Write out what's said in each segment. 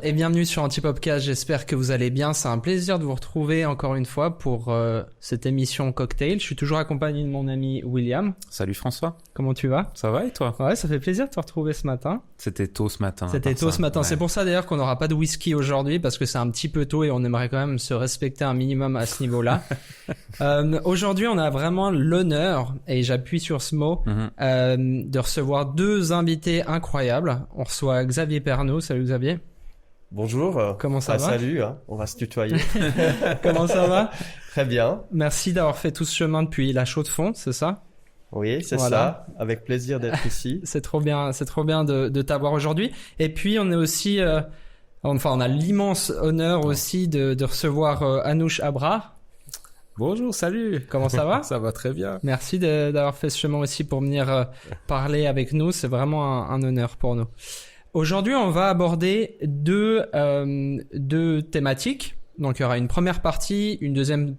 et bienvenue sur Antipopcast, j'espère que vous allez bien, c'est un plaisir de vous retrouver encore une fois pour cette émission Cocktail. Je suis toujours accompagné de mon ami William. Salut François. Comment tu vas? Ça va et toi? Ouais, ça fait plaisir de te retrouver ce matin. C'était tôt ce matin. Ouais. C'est pour ça d'ailleurs qu'on n'aura pas de whisky aujourd'hui parce que c'est un petit peu tôt et on aimerait quand même se respecter un minimum à ce niveau-là. Aujourd'hui, on a vraiment l'honneur, et j'appuie sur ce mot, de recevoir deux invités incroyables. On reçoit Xavier Pernaut. Salut Xavier. Bonjour. Comment ça va? Salut, on va se tutoyer. Comment ça va? Très bien. Merci d'avoir fait tout ce chemin depuis la Chaux-de-Fonds, c'est ça? Oui, c'est ça. Avec plaisir d'être ici. C'est trop bien de t'avoir aujourd'hui. Et puis on est aussi, on a l'immense honneur aussi de recevoir Anoush Abrar. Bonjour, salut. Comment ça va? Ça va très bien. Merci d'avoir fait ce chemin aussi pour venir parler avec nous. C'est vraiment un honneur pour nous. Aujourd'hui, on va aborder deux thématiques. Donc, il y aura une première partie, une deuxième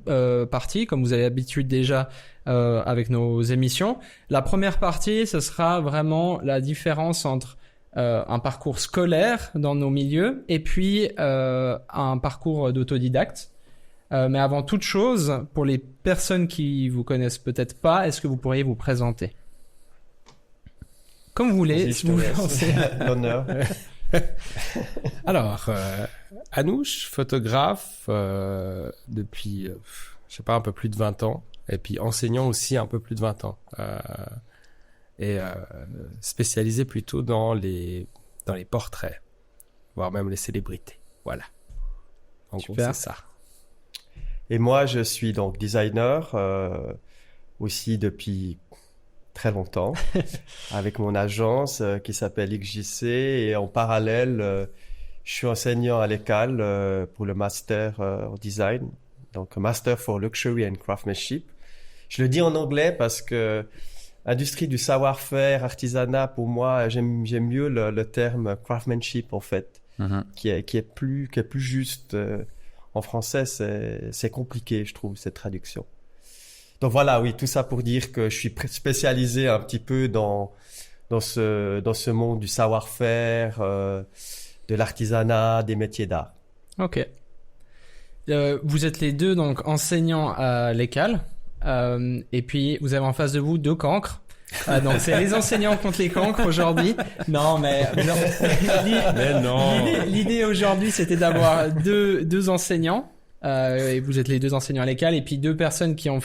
partie, comme vous avez l'habitude déjà avec nos émissions. La première partie, ce sera vraiment la différence entre un parcours scolaire dans nos milieux et puis un parcours d'autodidacte. Mais avant toute chose, pour les personnes qui vous connaissent peut-être pas, est-ce que vous pourriez vous présenter? Comme vous voulez, si vous pensez. L'honneur. Alors, Anoush, photographe depuis, je sais pas, un peu plus de 20 ans. Et puis enseignant aussi un peu plus de 20 ans. Et spécialisé plutôt dans les portraits, voire même les célébrités. Voilà. En gros, c'est ça. Et moi, je suis donc designer aussi depuis très longtemps, avec mon agence qui s'appelle XJC, et en parallèle, je suis enseignant à l'école pour le master en design, donc Master for Luxury and Craftsmanship. Je le dis en anglais parce que industrie du savoir-faire, artisanat, pour moi, j'aime mieux le terme craftsmanship en fait, qui est plus juste. En français, c'est compliqué, je trouve, cette traduction. Donc voilà, oui, tout ça pour dire que je suis spécialisé un petit peu dans ce monde du savoir-faire, de l'artisanat, des métiers d'art. Ok. Vous êtes les deux donc enseignants à l'école, et puis vous avez en face de vous deux cancres. Donc c'est les enseignants contre les cancres aujourd'hui. Non, mais l'idée aujourd'hui, c'était d'avoir deux enseignants. Et vous êtes les deux enseignants à l'école, et puis deux personnes qui ont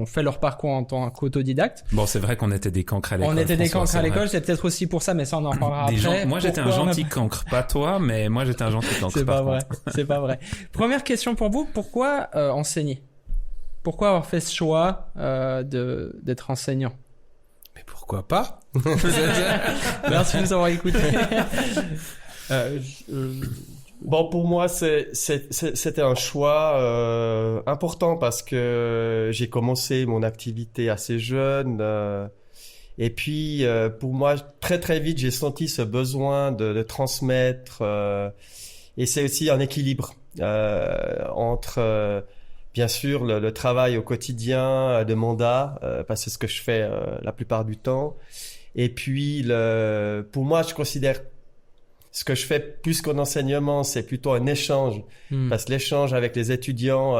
fait leur parcours en tant qu'autodidacte. Bon, c'est vrai qu'on était des cancres à l'école. On était des cancres à l'école, c'est peut-être aussi pour ça, mais ça on en reparlera après. Moi j'étais un gentil cancre, pas toi, mais moi j'étais un gentil cancre. C'est pas vrai. Première question pour vous, pourquoi enseigner? Pourquoi avoir fait ce choix d'être enseignant? Mais pourquoi pas? Merci de nous avoir écoutés. Bon, pour moi, c'était un choix important parce que j'ai commencé mon activité assez jeune. Et puis, pour moi, très très vite, j'ai senti ce besoin de transmettre. Et c'est aussi un équilibre entre, bien sûr, le travail au quotidien de mandat, parce que c'est ce que je fais la plupart du temps. Et puis, pour moi, je considère ce que je fais plus qu'un enseignement, c'est plutôt un échange. Parce que l'échange avec les étudiants,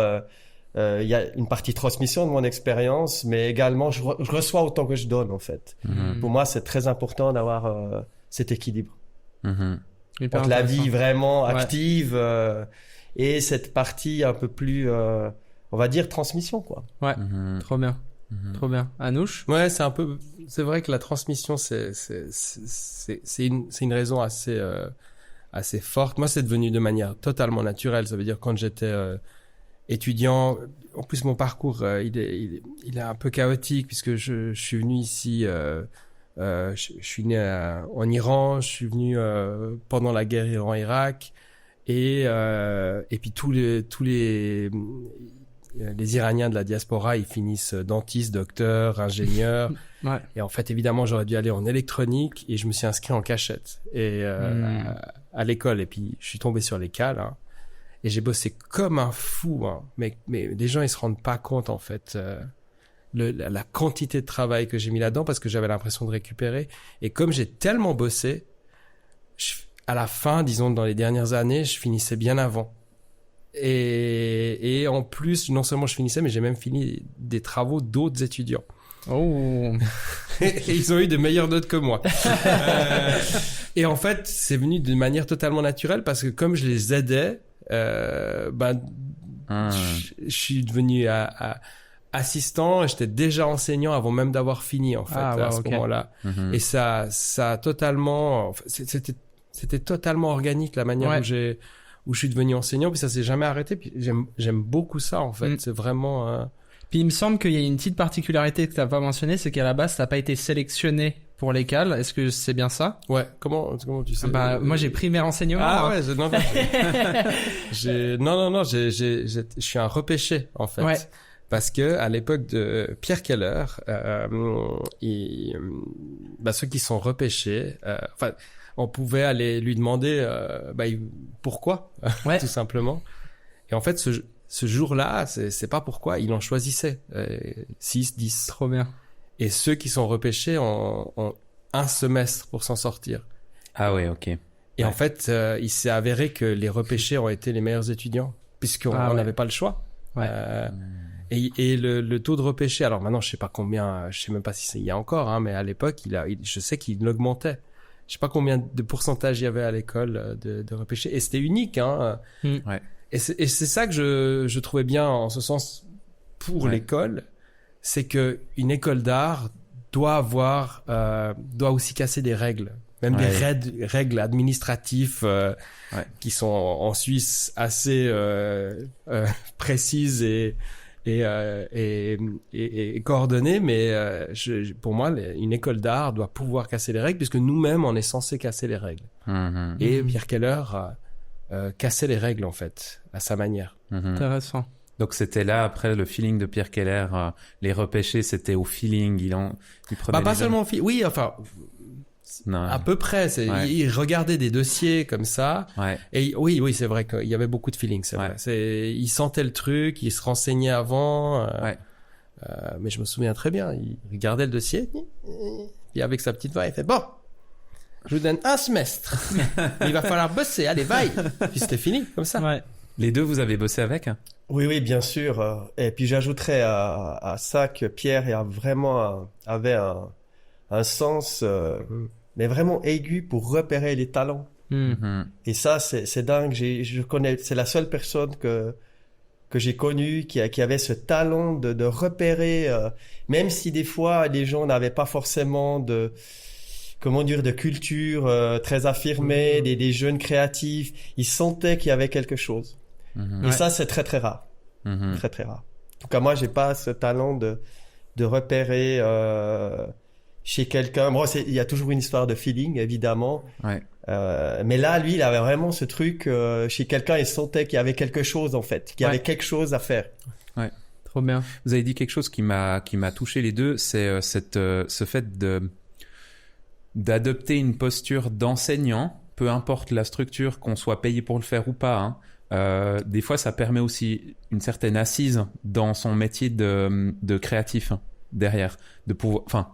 il y a une partie transmission de mon expérience, mais également je reçois autant que je donne en fait. Pour moi, c'est très important d'avoir cet équilibre. Donc la vie vraiment active et cette partie un peu plus, on va dire, transmission quoi. Ouais, trop bien. Trop bien. Anoush? Ouais, c'est vrai que la transmission, c'est une raison assez forte. Moi, c'est devenu de manière totalement naturelle. Ça veut dire quand j'étais étudiant, en plus mon parcours, il est un peu chaotique puisque je suis venu ici, je suis né en Iran, je suis venu pendant la guerre Iran-Irak et puis tous les Iraniens de la diaspora, ils finissent dentistes, docteurs, ingénieurs. Ouais. Et en fait, évidemment, j'aurais dû aller en électronique et je me suis inscrit en cachette et à l'école. Et puis, je suis tombé sur les cales et j'ai bossé comme un fou. Mais les gens, ils se rendent pas compte en fait la quantité de travail que j'ai mis là-dedans parce que j'avais l'impression de récupérer. Et comme j'ai tellement bossé, à la fin, disons dans les dernières années, je finissais bien avant. Et en plus, non seulement je finissais, mais j'ai même fini des travaux d'autres étudiants. Oh. Et ils ont eu de meilleures notes que moi. Et en fait, c'est venu d'une manière totalement naturelle parce que comme je les aidais, je suis devenu assistant. J'étais déjà enseignant avant même d'avoir fini en fait à ce moment-là. Et ça a totalement, c'était totalement organique la manière où je suis devenu enseignant. Puis ça s'est jamais arrêté. Puis j'aime beaucoup ça en fait. C'est vraiment. Puis il me semble qu'il y a une petite particularité que tu n'as pas mentionnée, c'est qu'à la base, tu n'as pas été sélectionné pour l'école. Est-ce que c'est bien ça? Ouais. Comment tu sais? Moi, j'ai pris mes renseignements. Ah ouais, non, je suis un repêché, en fait. Ouais. Parce que, à l'époque de Pierre Keller, ceux qui sont repêchés, on pouvait aller lui demander, pourquoi? Tout simplement. Et en fait, ce jour-là, c'est pas pourquoi, il en choisissait 6, 10. Trop bien. Et ceux qui sont repêchés ont un semestre pour s'en sortir. Ah ouais, ok. Et en fait, il s'est avéré que les repêchés ont été les meilleurs étudiants, puisqu'on n'avait pas le choix. Ouais. Et le taux de repêché, alors maintenant je sais pas combien, je sais même pas si il y a encore, hein, mais à l'époque, je sais qu'il augmentait. Je sais pas combien de pourcentage il y avait à l'école de repêchés. Et c'était unique, hein. Ouais. Et c'est ça que je trouvais bien en ce sens pour l'école, c'est que une école d'art doit aussi casser des règles, même des règles administratives qui sont en Suisse assez précises et coordonnées, mais pour moi, une école d'art doit pouvoir casser les règles puisque nous-mêmes on est censé casser les règles. Et Pierre Keller casser les règles en fait à sa manière. Intéressant. Donc c'était là après le feeling de Pierre Keller, les repêchés c'était au feeling, il prenait pas seulement oui, enfin à peu près, il regardait des dossiers comme ça et oui c'est vrai qu'il y avait beaucoup de feeling, c'est vrai. Il sentait le truc, il se renseignait avant mais je me souviens très bien, il regardait le dossier et avec sa petite voix il fait bon, je vous donne un semestre. Il va falloir bosser. Allez, bye. Puis c'était fini, comme ça. Ouais. Les deux, vous avez bossé avec? Oui, bien sûr. Et puis j'ajouterais à ça que Pierre avait un sens, mais vraiment aigu pour repérer les talents. Et ça, c'est dingue. Je connais, c'est la seule personne que j'ai connue qui avait ce talent de repérer, même si des fois les gens n'avaient pas forcément de culture très affirmée, des jeunes créatifs, ils sentaient qu'il y avait quelque chose. Et ça, c'est très très rare. Très très rare. En tout cas, moi, j'ai pas ce talent de repérer chez quelqu'un. Bon, il y a toujours une histoire de feeling, évidemment. Mais là, lui, il avait vraiment ce truc chez quelqu'un, il sentait qu'il y avait quelque chose en fait, qu'il y avait quelque chose à faire. Trop bien. Vous avez dit quelque chose qui m'a touché les deux, c'est ce fait d'adopter une posture d'enseignant, peu importe la structure, qu'on soit payé pour le faire ou pas. Des fois, ça permet aussi une certaine assise dans son métier de créatif derrière, de pouvoir, enfin,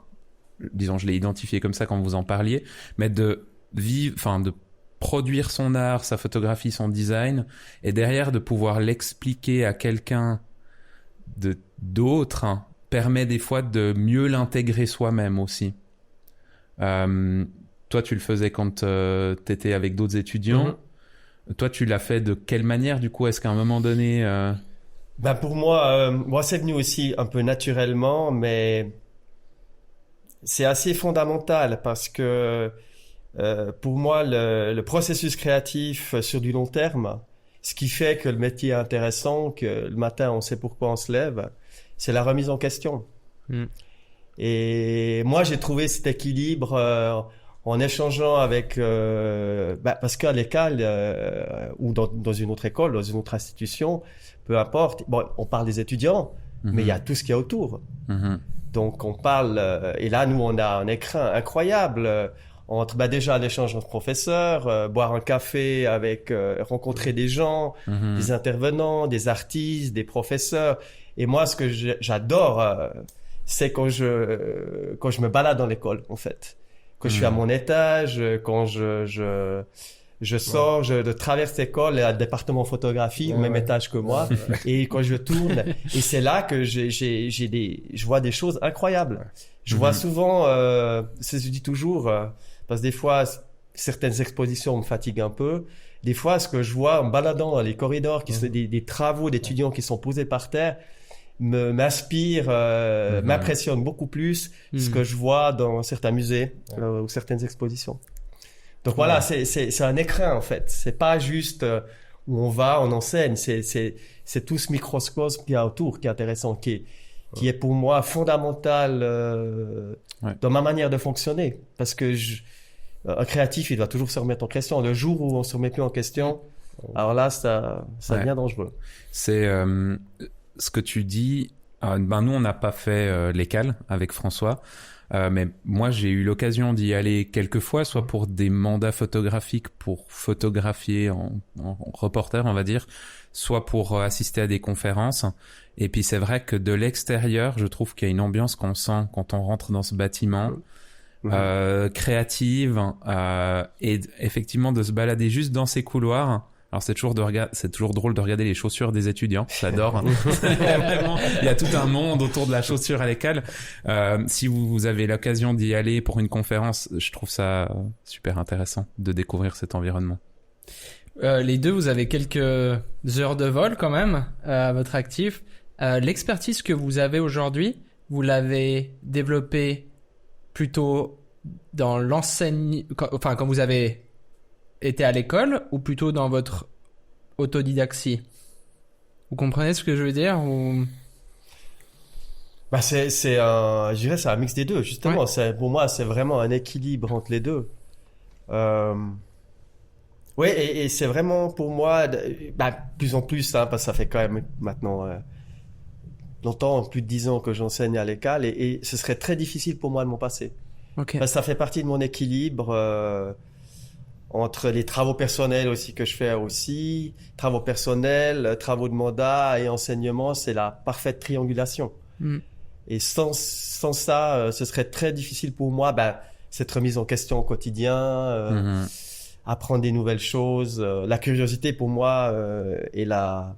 disons, je l'ai identifié comme ça quand vous en parliez, mais de produire son art, sa photographie, son design, et derrière de pouvoir l'expliquer à quelqu'un d'autre, permet des fois de mieux l'intégrer soi-même aussi. Toi, tu le faisais quand t'étais avec d'autres étudiants. Toi, tu l'as fait de quelle manière, du coup? Est-ce qu'à un moment donné... Pour moi, c'est venu aussi un peu naturellement, mais c'est assez fondamental parce que pour moi, le processus créatif sur du long terme, ce qui fait que le métier est intéressant, que le matin, on sait pourquoi on se lève, c'est la remise en question. Et moi, j'ai trouvé cet équilibre en échangeant avec... parce qu'à l'école ou dans une autre école, dans une autre institution, peu importe, bon, on parle des étudiants, mais il y a tout ce qu'il y a autour. Donc, on parle... et là, nous, on a un écrin incroyable entre déjà l'échange entre professeurs, boire un café avec... rencontrer des gens, des intervenants, des artistes, des professeurs. Et moi, ce que j'adore... c'est quand je me balade dans l'école, en fait. Quand je suis à mon étage, quand je Je sors, je traverse l'école, il y a le département photographie, au même étage que moi. Et quand je tourne, et c'est là que je vois des choses incroyables. Je vois souvent, c'est ce que je dis toujours, parce que des fois, certaines expositions me fatiguent un peu. Des fois, ce que je vois en baladant dans les corridors, qui sont des travaux d'étudiants qui sont posés par terre, m'inspire, m'impressionne beaucoup plus ce que je vois dans certains musées ou certaines expositions. Donc voilà, c'est un écrin en fait. C'est pas juste où on va, on enseigne. C'est tout ce microscope qu'il y a autour qui est intéressant, qui est pour moi fondamental dans ma manière de fonctionner. Parce que un créatif, il doit toujours se remettre en question. Le jour où on se remet plus en question, alors là, ça devient dangereux. C'est ce que tu dis. Nous, on n'a pas fait l'écale avec François. Mais moi, j'ai eu l'occasion d'y aller quelques fois, soit pour des mandats photographiques pour photographier en reporter, on va dire, soit pour assister à des conférences. Et puis, c'est vrai que de l'extérieur, je trouve qu'il y a une ambiance qu'on sent quand on rentre dans ce bâtiment, créative, et effectivement de se balader juste dans ces couloirs. Alors c'est toujours drôle de regarder les chaussures des étudiants, j'adore. Vraiment, il y a tout un monde autour de la chaussure à l'école. Si vous avez l'occasion d'y aller pour une conférence, je trouve ça super intéressant de découvrir cet environnement. Les deux, vous avez quelques heures de vol quand même à votre actif. L'expertise que vous avez aujourd'hui, vous l'avez développée plutôt dans quand vous avez été à l'école ou plutôt dans votre autodidaxie? Vous comprenez ce que je veux dire ou... je dirais c'est un mix des deux justement. Pour moi c'est vraiment un équilibre entre les deux. Et c'est vraiment pour moi de plus en plus parce que ça fait quand même maintenant longtemps, plus de 10 ans que j'enseigne à l'école et ce serait très difficile pour moi de m'en passer. Parce que ça fait partie de mon équilibre entre les travaux personnels aussi que je fais aussi, travaux personnels, travaux de mandat et enseignement, c'est la parfaite triangulation. Et sans ça, ce serait très difficile pour moi, cette remise en question au quotidien, apprendre des nouvelles choses. La curiosité pour moi et la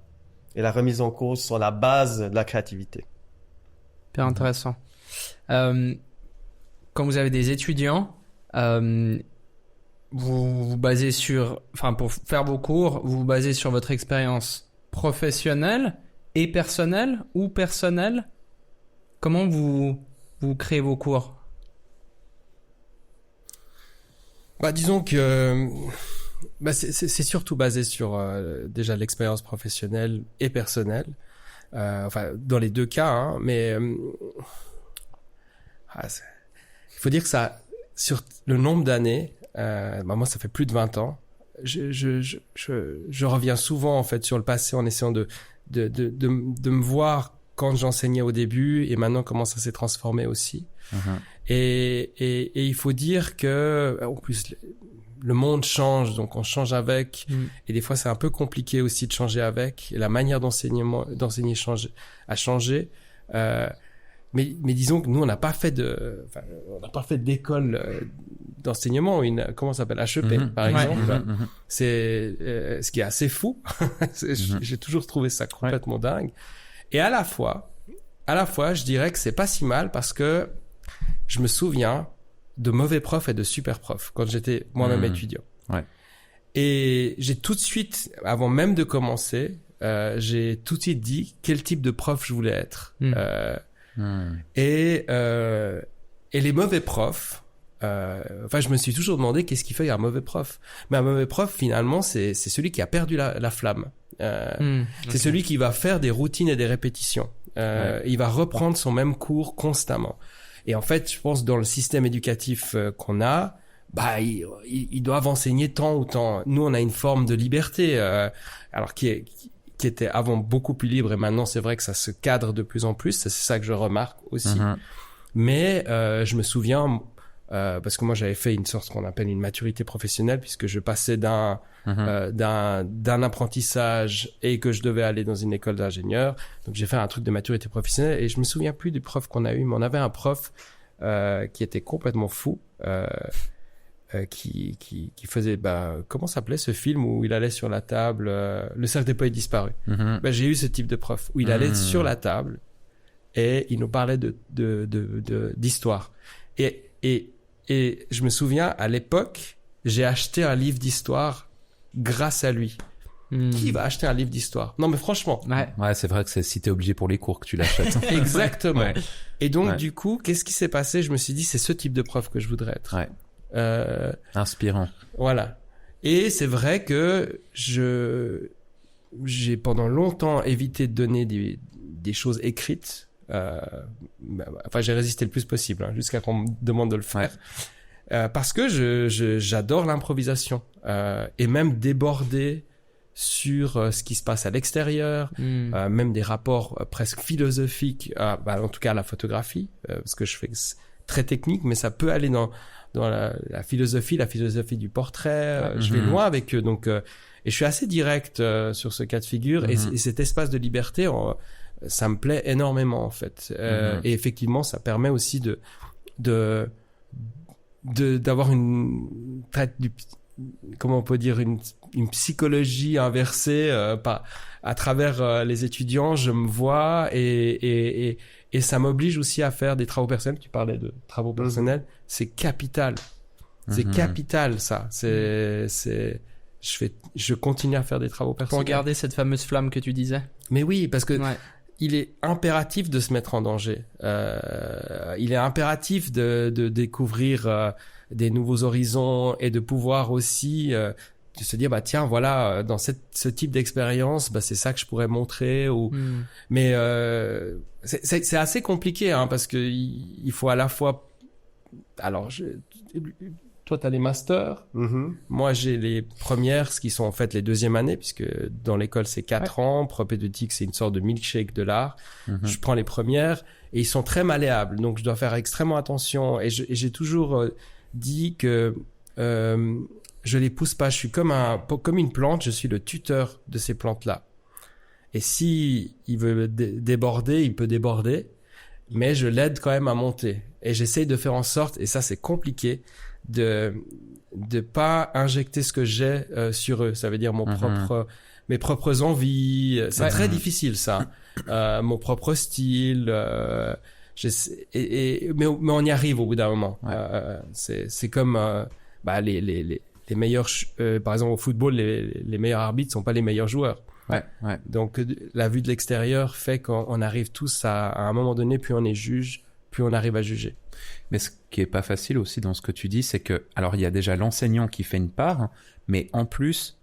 remise en cause sont la base de la créativité. Hyper intéressant. Quand vous avez des étudiants, vous basez pour faire vos cours, vous basez sur votre expérience professionnelle et personnelle ou personnelle? Comment vous créez vos cours? Disons que c'est surtout basé sur déjà l'expérience professionnelle et personnelle. Dans les deux cas, mais il faut dire que ça, sur le nombre d'années, moi ça fait plus de 20 ans, je reviens souvent en fait sur le passé en essayant de me voir quand j'enseignais au début et maintenant comment ça s'est transformé aussi. Et il faut dire que en plus le monde change, donc on change avec, et des fois c'est un peu compliqué aussi de changer avec, et la manière d'enseigner a changé. Mais disons que nous on n'a pas fait d'école d'enseignement, comment ça s'appelle, HEP par exemple. C'est ce qui est assez fou. J'ai toujours trouvé ça complètement dingue. Et à la fois, je dirais que c'est pas si mal parce que je me souviens de mauvais profs et de super profs quand j'étais moi-même étudiant. Et j'ai tout de suite, avant même de commencer, j'ai tout de suite dit quel type de prof je voulais être. Et les mauvais profs, je me suis toujours demandé qu'est-ce qui fait un mauvais prof. Mais un mauvais prof, finalement, c'est celui qui a perdu la flamme. C'est celui qui va faire des routines et des répétitions. Il va reprendre son même cours constamment. Et en fait, je pense dans le système éducatif qu'on a, ils doivent enseigner tant ou tant. Nous, on a une forme de liberté, alors qui était avant beaucoup plus libre, et maintenant c'est vrai que ça se cadre de plus en plus. C'est ça que je remarque aussi. Mais je me souviens, parce que moi j'avais fait une sorte qu'on appelle une maturité professionnelle, puisque je passais d'un apprentissage et que je devais aller dans une école d'ingénieur. Donc j'ai fait un truc de maturité professionnelle, et je me souviens plus du prof qu'on a eu, mais on avait un prof qui était complètement fou. qui faisait, comment s'appelait ce film où il allait sur la table, Le cercle des poètes disparus. J'ai eu ce type de prof où il allait sur la table et il nous parlait d'histoire. Et je me souviens, à l'époque, j'ai acheté un livre d'histoire grâce à lui. Qui va acheter un livre d'histoire? Non, mais franchement. Ouais, c'est vrai que c'est si t'es obligé pour les cours que tu l'achètes. Exactement. Ouais. Et donc, du coup, qu'est-ce qui s'est passé? Je me suis dit, c'est ce type de prof que je voudrais être. Ouais. Inspirant. Voilà. Et c'est vrai que j'ai pendant longtemps évité de donner des choses écrites. J'ai résisté le plus possible, jusqu'à qu'on me demande de le faire. Parce que j'adore l'improvisation. Et même déborder sur ce qui se passe à l'extérieur, même des rapports presque philosophiques, en tout cas à la photographie, parce que je fais très technique, mais ça peut aller dans la philosophie du portrait. Je vais loin avec eux, donc et je suis assez direct sur ce cas de figure, et cet espace de liberté, ça me plaît énormément en fait. Et effectivement, ça permet aussi d'avoir une comment on peut dire, une psychologie inversée à travers les étudiants. Je me vois et ça m'oblige aussi à faire des travaux personnels. Tu parlais de travaux personnels, c'est capital. C'est capital, ça. Je continue à faire des travaux personnels. Pour garder cette fameuse flamme que tu disais. Mais oui, parce que il est impératif de se mettre en danger. Il est impératif de découvrir des nouveaux horizons et de pouvoir aussi de se dire tiens, voilà, dans ce type d'expérience, c'est ça que je pourrais montrer. Mais c'est assez compliqué, parce que il faut à la fois. Alors, toi, t'as les masters. Moi, j'ai les premières, ce qui sont en fait les deuxièmes années, puisque dans l'école, c'est 4 ans. Propédeutique, c'est une sorte de milkshake de l'art. Je prends les premières et ils sont très malléables. Donc, je dois faire extrêmement attention. Et j'ai toujours dit que je les pousse pas. Je suis comme une plante. Je suis le tuteur de ces plantes-là. Et si il veut déborder, il peut déborder. Mais je l'aide quand même à monter. Et j'essaye de faire en sorte, et ça, c'est compliqué, de pas injecter ce que j'ai sur eux. Ça veut dire mes propres envies. C'est très difficile, ça. Mon propre style. Mais on y arrive au bout d'un moment. C'est comme les meilleurs. Par exemple, au football, les meilleurs arbitres sont pas les meilleurs joueurs. Donc la vue de l'extérieur fait qu'on arrive tous à un moment donné, puis on est juge, puis on arrive à juger. Mais ce qui est pas facile aussi dans ce que tu dis, c'est que, alors il y a déjà l'enseignant qui fait une part, mais en plus,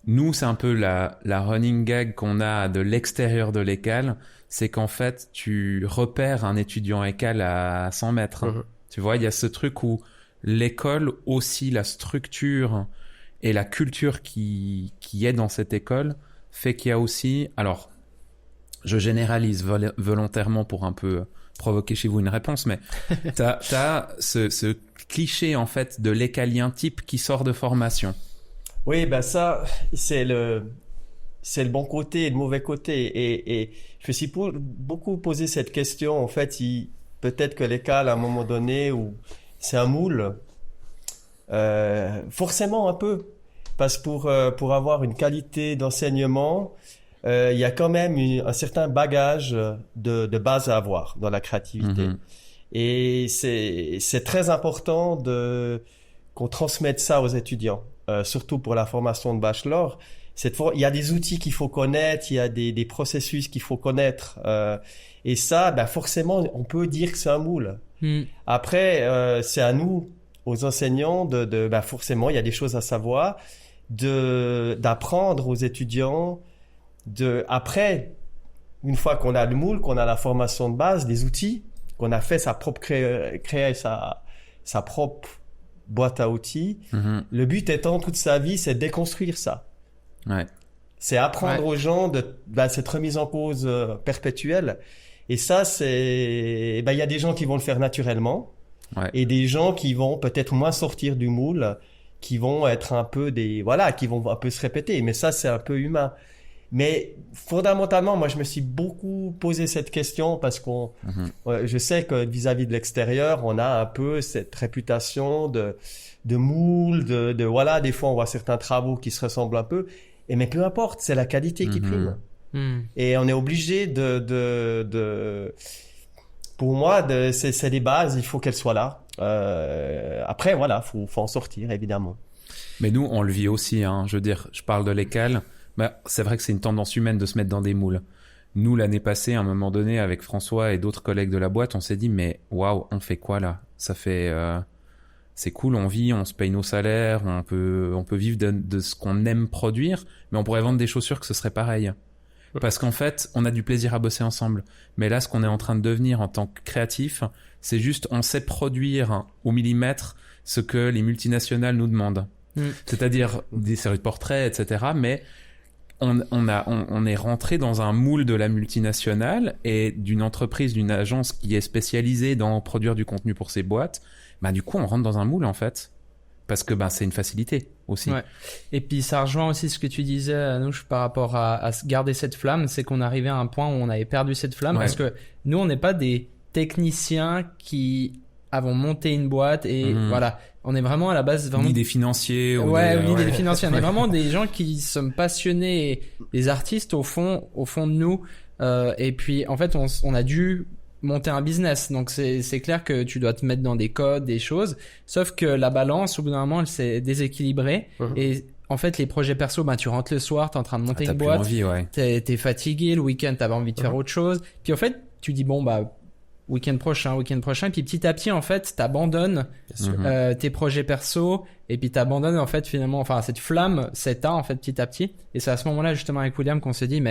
nous, c'est un peu la running gag qu'on a de l'extérieur de l'école, c'est qu'en fait, tu repères un étudiant école à 100 mètres. Tu vois, il y a ce truc où l'école, aussi la structure et la culture qui est dans cette école, fait qu'il y a aussi, alors, je généralise volontairement pour un peu provoquer chez vous une réponse, mais t'as ce cliché en fait de l'écalien type qui sort de formation. Oui, ça c'est le bon côté et le mauvais côté, et je me suis beaucoup posé cette question en fait. Peut-être que l'école à un moment donné où c'est un moule, forcément un peu, parce que pour avoir une qualité d'enseignement, il y a quand même un certain bagage de base à avoir dans la créativité. Et c'est très important qu'on transmette ça aux étudiants, surtout pour la formation de bachelor. Il y a des outils qu'il faut connaître, il y a des processus qu'il faut connaître. Et ça, forcément, on peut dire que c'est un moule. Après, c'est à nous, aux enseignants, forcément, il y a des choses à savoir, d'apprendre aux étudiants. Après, une fois qu'on a le moule, qu'on a la formation de base, des outils, qu'on a fait créer sa propre boîte à outils, le but étant toute sa vie, c'est de déconstruire ça. C'est apprendre aux gens cette remise en cause perpétuelle. Et ça, il y a des gens qui vont le faire naturellement, et des gens qui vont peut-être moins sortir du moule, qui vont être un peu qui vont un peu se répéter. Mais ça, c'est un peu humain. Mais fondamentalement, moi, je me suis beaucoup posé cette question parce je sais que vis-à-vis de l'extérieur, on a un peu cette réputation de moule, voilà, des fois, on voit certains travaux qui se ressemblent un peu. Mais peu importe, c'est la qualité qui prime. Et on est obligé pour moi, c'est des bases, il faut qu'elles soient là. Après, voilà, faut en sortir, évidemment. Mais nous, on le vit aussi, hein. Je veux dire, je parle de l'école. Bah, c'est vrai que c'est une tendance humaine de se mettre dans des moules. Nous, l'année passée, à un moment donné, avec François et d'autres collègues de la boîte, on s'est dit, mais waouh, on fait quoi là? Ça fait, c'est cool, on vit, on se paye nos salaires, on peut vivre de ce qu'on aime produire, mais on pourrait vendre des chaussures que ce serait pareil. Parce qu'en fait, on a du plaisir à bosser ensemble. Mais là, ce qu'on est en train de devenir en tant que créatif, c'est juste, on sait produire au millimètre ce que les multinationales nous demandent. C'est-à-dire des séries de portraits, etc. Mais on est rentré dans un moule de la multinationale et d'une entreprise, d'une agence qui est spécialisée dans produire du contenu pour ses boîtes. Bah, du coup, on rentre dans un moule, en fait. Parce que c'est une facilité aussi. Ouais. Et puis ça rejoint aussi ce que tu disais, Anouche, par rapport à garder cette flamme, c'est qu'on arrivait à un point où on avait perdu cette flamme parce que nous, on n'est pas des techniciens qui avons monté une boîte et voilà, on est vraiment à la base vraiment ni des financiers ni des financiers, on est vraiment des gens qui sommes passionnés, des artistes au fond de nous. Et puis en fait, on a dû monter un business, donc c'est clair que tu dois te mettre dans des codes, des choses, sauf que la balance au bout d'un moment elle s'est déséquilibrée et en fait les projets perso, tu rentres le soir, t'es en train de monter une boîte, envie, t'es fatigué, le week-end t'avais envie de faire autre chose, puis en fait tu dis week-end prochain, puis petit à petit en fait t'abandonnes tes projets perso et puis t'abandonnes en fait finalement, cette flamme s'éteint en fait petit à petit, et c'est à ce moment-là justement avec William qu'on se dit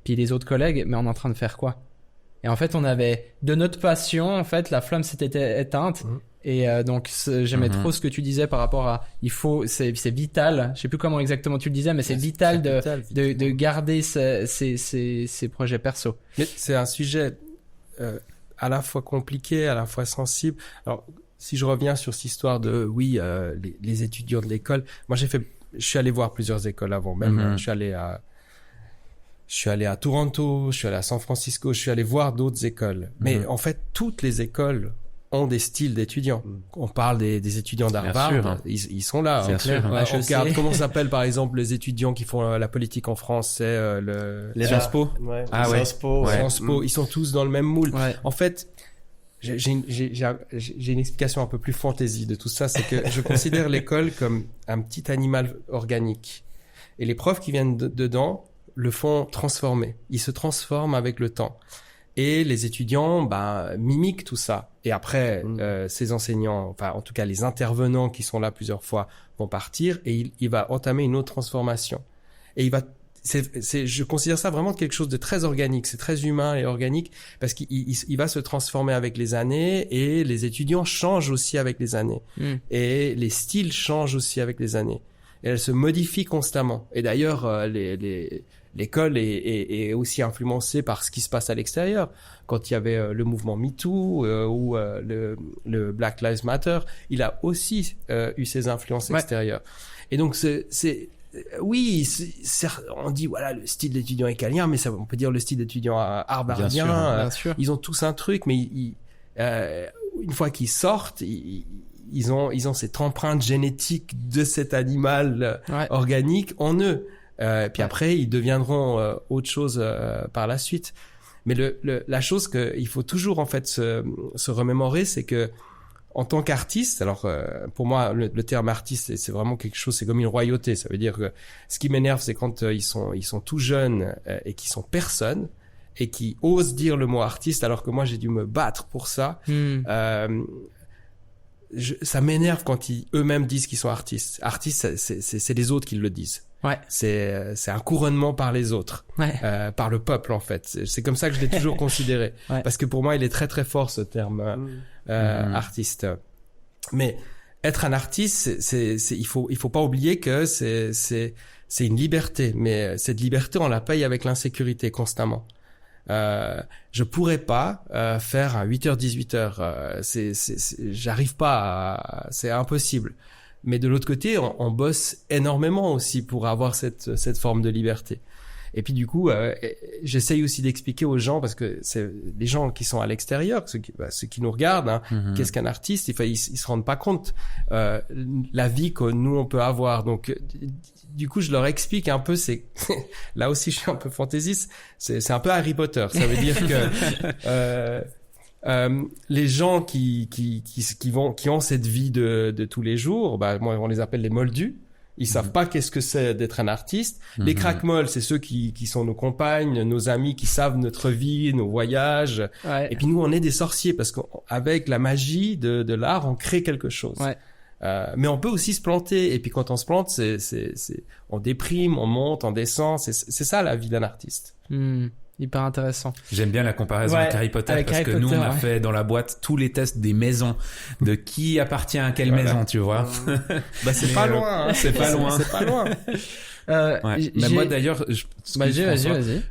puis les autres collègues, mais on est en train de faire quoi? Et en fait, on avait de notre passion, en fait, la flamme s'était éteinte. Et donc, j'aimais trop ce que tu disais par rapport à, c'est vital. Je sais plus comment exactement tu le disais, mais c'est vital de garder ces projets perso. Mais c'est un sujet à la fois compliqué, à la fois sensible. Alors, si je reviens sur cette histoire de, les étudiants de l'école, moi je suis allé voir plusieurs écoles avant même. Je suis allé à Toronto, je suis allé à San Francisco, je suis allé voir d'autres écoles. Mais en fait, toutes les écoles ont des styles d'étudiants. On parle des étudiants d'Harvard, ils sont là. Bien sûr. On regarde comment s'appellent par exemple les étudiants qui font la politique en France, c'est les Sciences Po. Sciences Po. Sciences Po, ils sont tous dans le même moule. En fait, j'ai une explication un peu plus fantaisie de tout ça, c'est que je considère l'école comme un petit animal organique. Et les profs qui viennent dedans le font transformer. Ils se transforment avec le temps. Et les étudiants, mimiquent tout ça. Et après, ces enseignants, en tout cas les intervenants qui sont là plusieurs fois, vont partir et il va entamer une autre transformation. Et je considère ça vraiment quelque chose de très organique. C'est très humain et organique parce qu'il va se transformer avec les années et les étudiants changent aussi avec les années. Et les styles changent aussi avec les années. Et elles se modifient constamment. Et d'ailleurs, l'école est aussi influencée par ce qui se passe à l'extérieur. Quand il y avait le mouvement MeToo ou le Black Lives Matter, il a aussi eu ses influences extérieures. Et donc, on dit voilà le style d'étudiant écalien, mais on peut dire le style d'étudiant harvardien. Bien sûr. Ils ont tous un truc, mais une fois qu'ils sortent, ils ont cette empreinte génétique de cet animal organique en eux. Puis après, ils deviendront autre chose par la suite. Mais la chose qu'il faut toujours en fait se remémorer, c'est que en tant qu'artiste, alors pour moi le terme artiste c'est vraiment quelque chose, c'est comme une royauté. Ça veut dire que ce qui m'énerve, c'est quand ils sont tout jeunes et qui sont personne et qui osent dire le mot artiste, alors que moi j'ai dû me battre pour ça. Ça m'énerve quand eux-mêmes disent qu'ils sont artistes. Artistes, c'est les autres qui le disent. C'est un couronnement par les autres, par le peuple en fait. C'est comme ça que je l'ai toujours considéré, parce que pour moi il est très très fort ce terme artiste. Mais être un artiste, il faut pas oublier que c'est une liberté, mais cette liberté on la paye avec l'insécurité constamment. Je pourrais pas faire à 8h 18h, j'arrive pas c'est impossible. Mais de l'autre côté, on bosse énormément aussi pour avoir cette forme de liberté. Et puis du coup, j'essaye aussi d'expliquer aux gens, parce que c'est les gens qui sont à l'extérieur, ceux qui nous regardent, hein, qu'est-ce qu'un artiste, ils se rendent pas compte la vie que nous on peut avoir. Donc du coup, je leur explique un peu. C'est là aussi, je suis un peu fantaisiste. C'est un peu Harry Potter. Ça veut dire que les gens qui ont cette vie de tous les jours, bah moi on les appelle les moldus. Ils savent pas qu'est-ce que c'est d'être un artiste. Les craquemolles, c'est ceux qui sont nos compagnes, nos amis, qui savent notre vie, nos voyages. Ouais. Et puis nous, on est des sorciers parce qu'avec la magie de l'art, on crée quelque chose. Ouais. Mais on peut aussi se planter. Et puis quand on se plante, on déprime, on monte, on descend. C'est ça la vie d'un artiste. Hyper intéressant. J'aime bien la comparaison avec Harry Potter avec parce Harry que Potter, nous on a fait dans la boîte tous les tests des maisons, de qui appartient à quelle maison, tu vois. Bah c'est pas loin. Hein. C'est pas loin. C'est pas loin. Ouais. Mais moi d'ailleurs, Vas-y.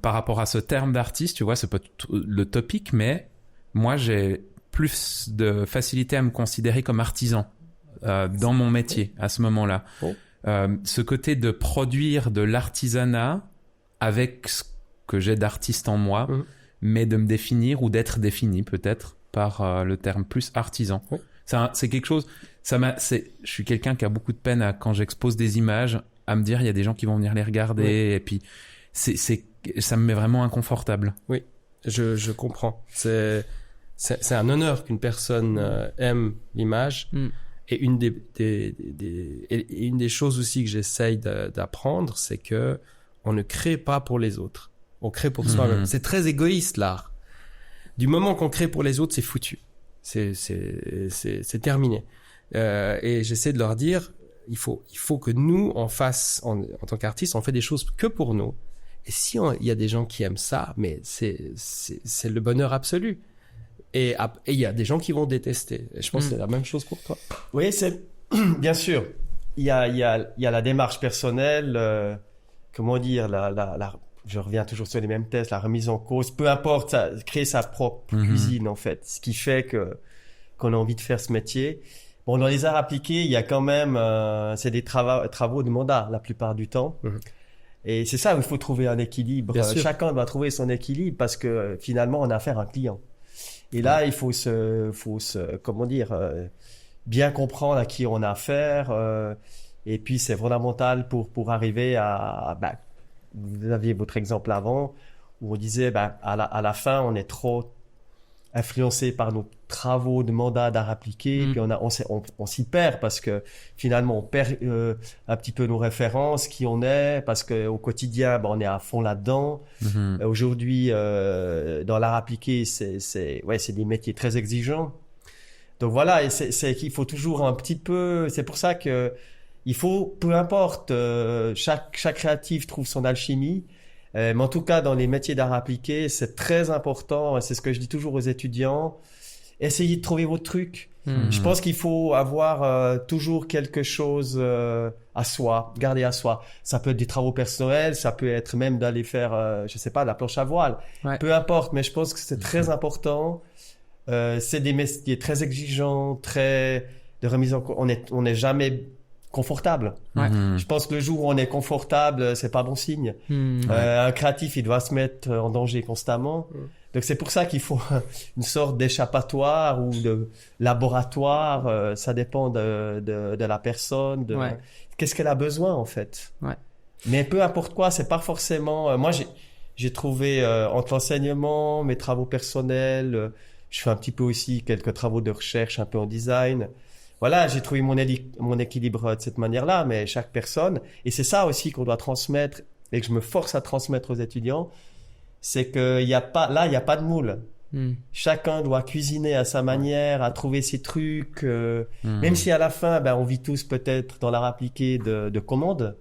Par rapport à ce terme d'artiste, tu vois, c'est pas le topic, mais moi j'ai plus de facilité à me considérer comme artisan dans mon métier à ce moment-là. Ce côté de produire de l'artisanat avec ce que j'ai d'artiste en moi, mais de me définir ou d'être défini peut-être par le terme plus artisan. C'est quelque chose. Je suis quelqu'un qui a beaucoup de peine quand j'expose des images à me dire il y a des gens qui vont venir les regarder et puis ça me met vraiment inconfortable. Oui, je comprends. C'est un honneur qu'une personne aime l'image. Et une des choses aussi que j'essaye d'apprendre, c'est que on ne crée pas pour les autres. On crée pour soi-même. C'est très égoïste, l'art. Du moment qu'on crée pour les autres, c'est foutu. C'est terminé. Et j'essaie de leur dire, il faut que nous, en tant qu'artistes, on fait des choses que pour nous. Et si il y a des gens qui aiment ça, mais c'est le bonheur absolu. Et il y a des gens qui vont détester. Et je pense que c'est la même chose pour toi. Oui, bien sûr. Il y a la démarche personnelle, comment dire, je reviens toujours sur les mêmes tests, la remise en cause, peu importe, créer sa propre cuisine, en fait. Ce qui fait qu'on a envie de faire ce métier. Bon, dans les arts appliqués, il y a quand même, c'est des travaux de mandat, la plupart du temps. Et c'est ça où il faut trouver un équilibre. Chacun doit trouver son équilibre parce que finalement, on a affaire à un client. Et là, il faut comment dire, bien comprendre à qui on a affaire. Et puis, c'est fondamental pour arriver vous aviez votre exemple avant où on disait, à la fin, on est trop influencé par nos travaux de mandat d'art appliqué, puis on s'y perd parce que finalement, on perd un petit peu nos références, qui on est, parce que au quotidien, on est à fond là-dedans. Aujourd'hui, dans l'art appliqué, c'est des métiers très exigeants. Donc voilà, et c'est qu'il faut toujours un petit peu. C'est pour ça que il faut, peu importe, chaque créatif trouve son alchimie. Mais en tout cas, dans les métiers d'art appliqué, c'est très important. C'est ce que je dis toujours aux étudiants. Essayez de trouver votre truc. Je pense qu'il faut avoir toujours quelque chose à soi, garder à soi. Ça peut être des travaux personnels, ça peut être même d'aller faire, je sais pas, de la planche à voile. Peu importe, mais je pense que c'est très important. C'est des métiers très exigeants, très de remise en cause. On n'est jamais confortable. Je pense que le jour où on est confortable, c'est pas bon signe. Un créatif, il doit se mettre en danger constamment. Donc c'est pour ça qu'il faut une sorte d'échappatoire ou de laboratoire. Ça dépend de la personne, qu'est-ce qu'elle a besoin en fait. Mais peu importe quoi, c'est pas forcément. Moi, j'ai trouvé entre l'enseignement, mes travaux personnels, je fais un petit peu aussi quelques travaux de recherche, un peu en design. Voilà, j'ai trouvé mon équilibre de cette manière-là, mais chaque personne, et c'est ça aussi qu'on doit transmettre et que je me force à transmettre aux étudiants, c'est qu'il y a pas de moule. Chacun doit cuisiner à sa manière, à trouver ses trucs, même si à la fin, on vit tous peut-être dans l'art appliqué de commandes,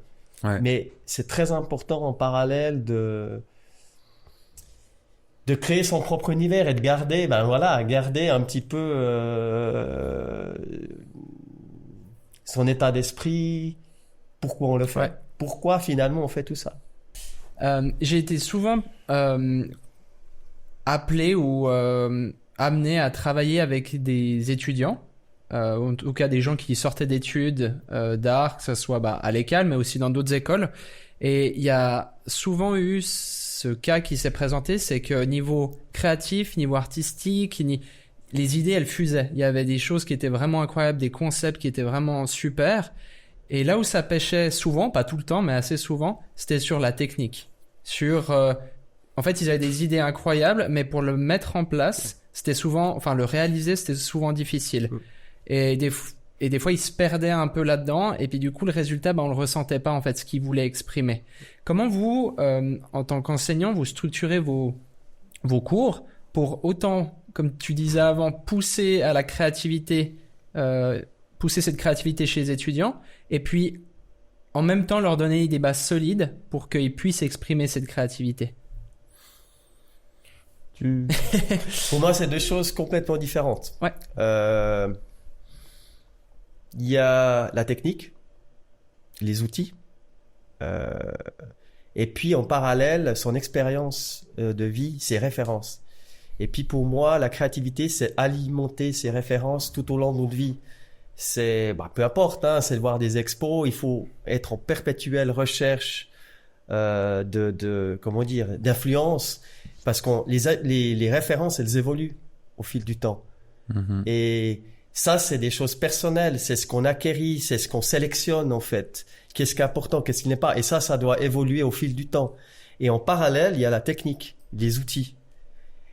mais c'est très important en parallèle de créer son propre univers et de garder, garder un petit peu son état d'esprit, pourquoi on le fait, pourquoi finalement on fait tout ça. J'ai été souvent appelé ou amené à travailler avec des étudiants, en tout cas des gens qui sortaient d'études d'art, que ce soit à l'ECAL, mais aussi dans d'autres écoles. Et il y a souvent eu ce cas qui s'est présenté, c'est que niveau créatif, niveau artistique, les idées, elles fusaient. Il y avait des choses qui étaient vraiment incroyables, des concepts qui étaient vraiment super. Et là où ça pêchait souvent, pas tout le temps, mais assez souvent, c'était sur la technique. En fait, ils avaient des idées incroyables, mais pour le mettre en place, le réaliser, c'était souvent difficile. Et des fois, ils se perdaient un peu là-dedans, et puis du coup, le résultat, on le ressentait pas, en fait, ce qu'ils voulaient exprimer. Comment vous, en tant qu'enseignant, vous structurez vos cours pour autant, comme tu disais avant, pousser à la créativité, pousser cette créativité chez les étudiants, et puis, en même temps, leur donner des bases solides pour qu'ils puissent exprimer cette créativité? Pour moi, c'est deux choses complètement différentes. Ouais. Il y a la technique, les outils, et puis en parallèle, son expérience de vie, ses références. Et puis pour moi, la créativité, c'est alimenter ses références tout au long de notre vie. C'est, peu importe, c'est de voir des expos, il faut être en perpétuelle recherche d'influence, parce que les références, elles évoluent au fil du temps. Mhm. Et ça, c'est des choses personnelles, c'est ce qu'on acquérit, c'est ce qu'on sélectionne en fait. Qu'est-ce qui est important, qu'est-ce qui n'est pas. Et ça doit évoluer au fil du temps. Et en parallèle, il y a la technique, les outils.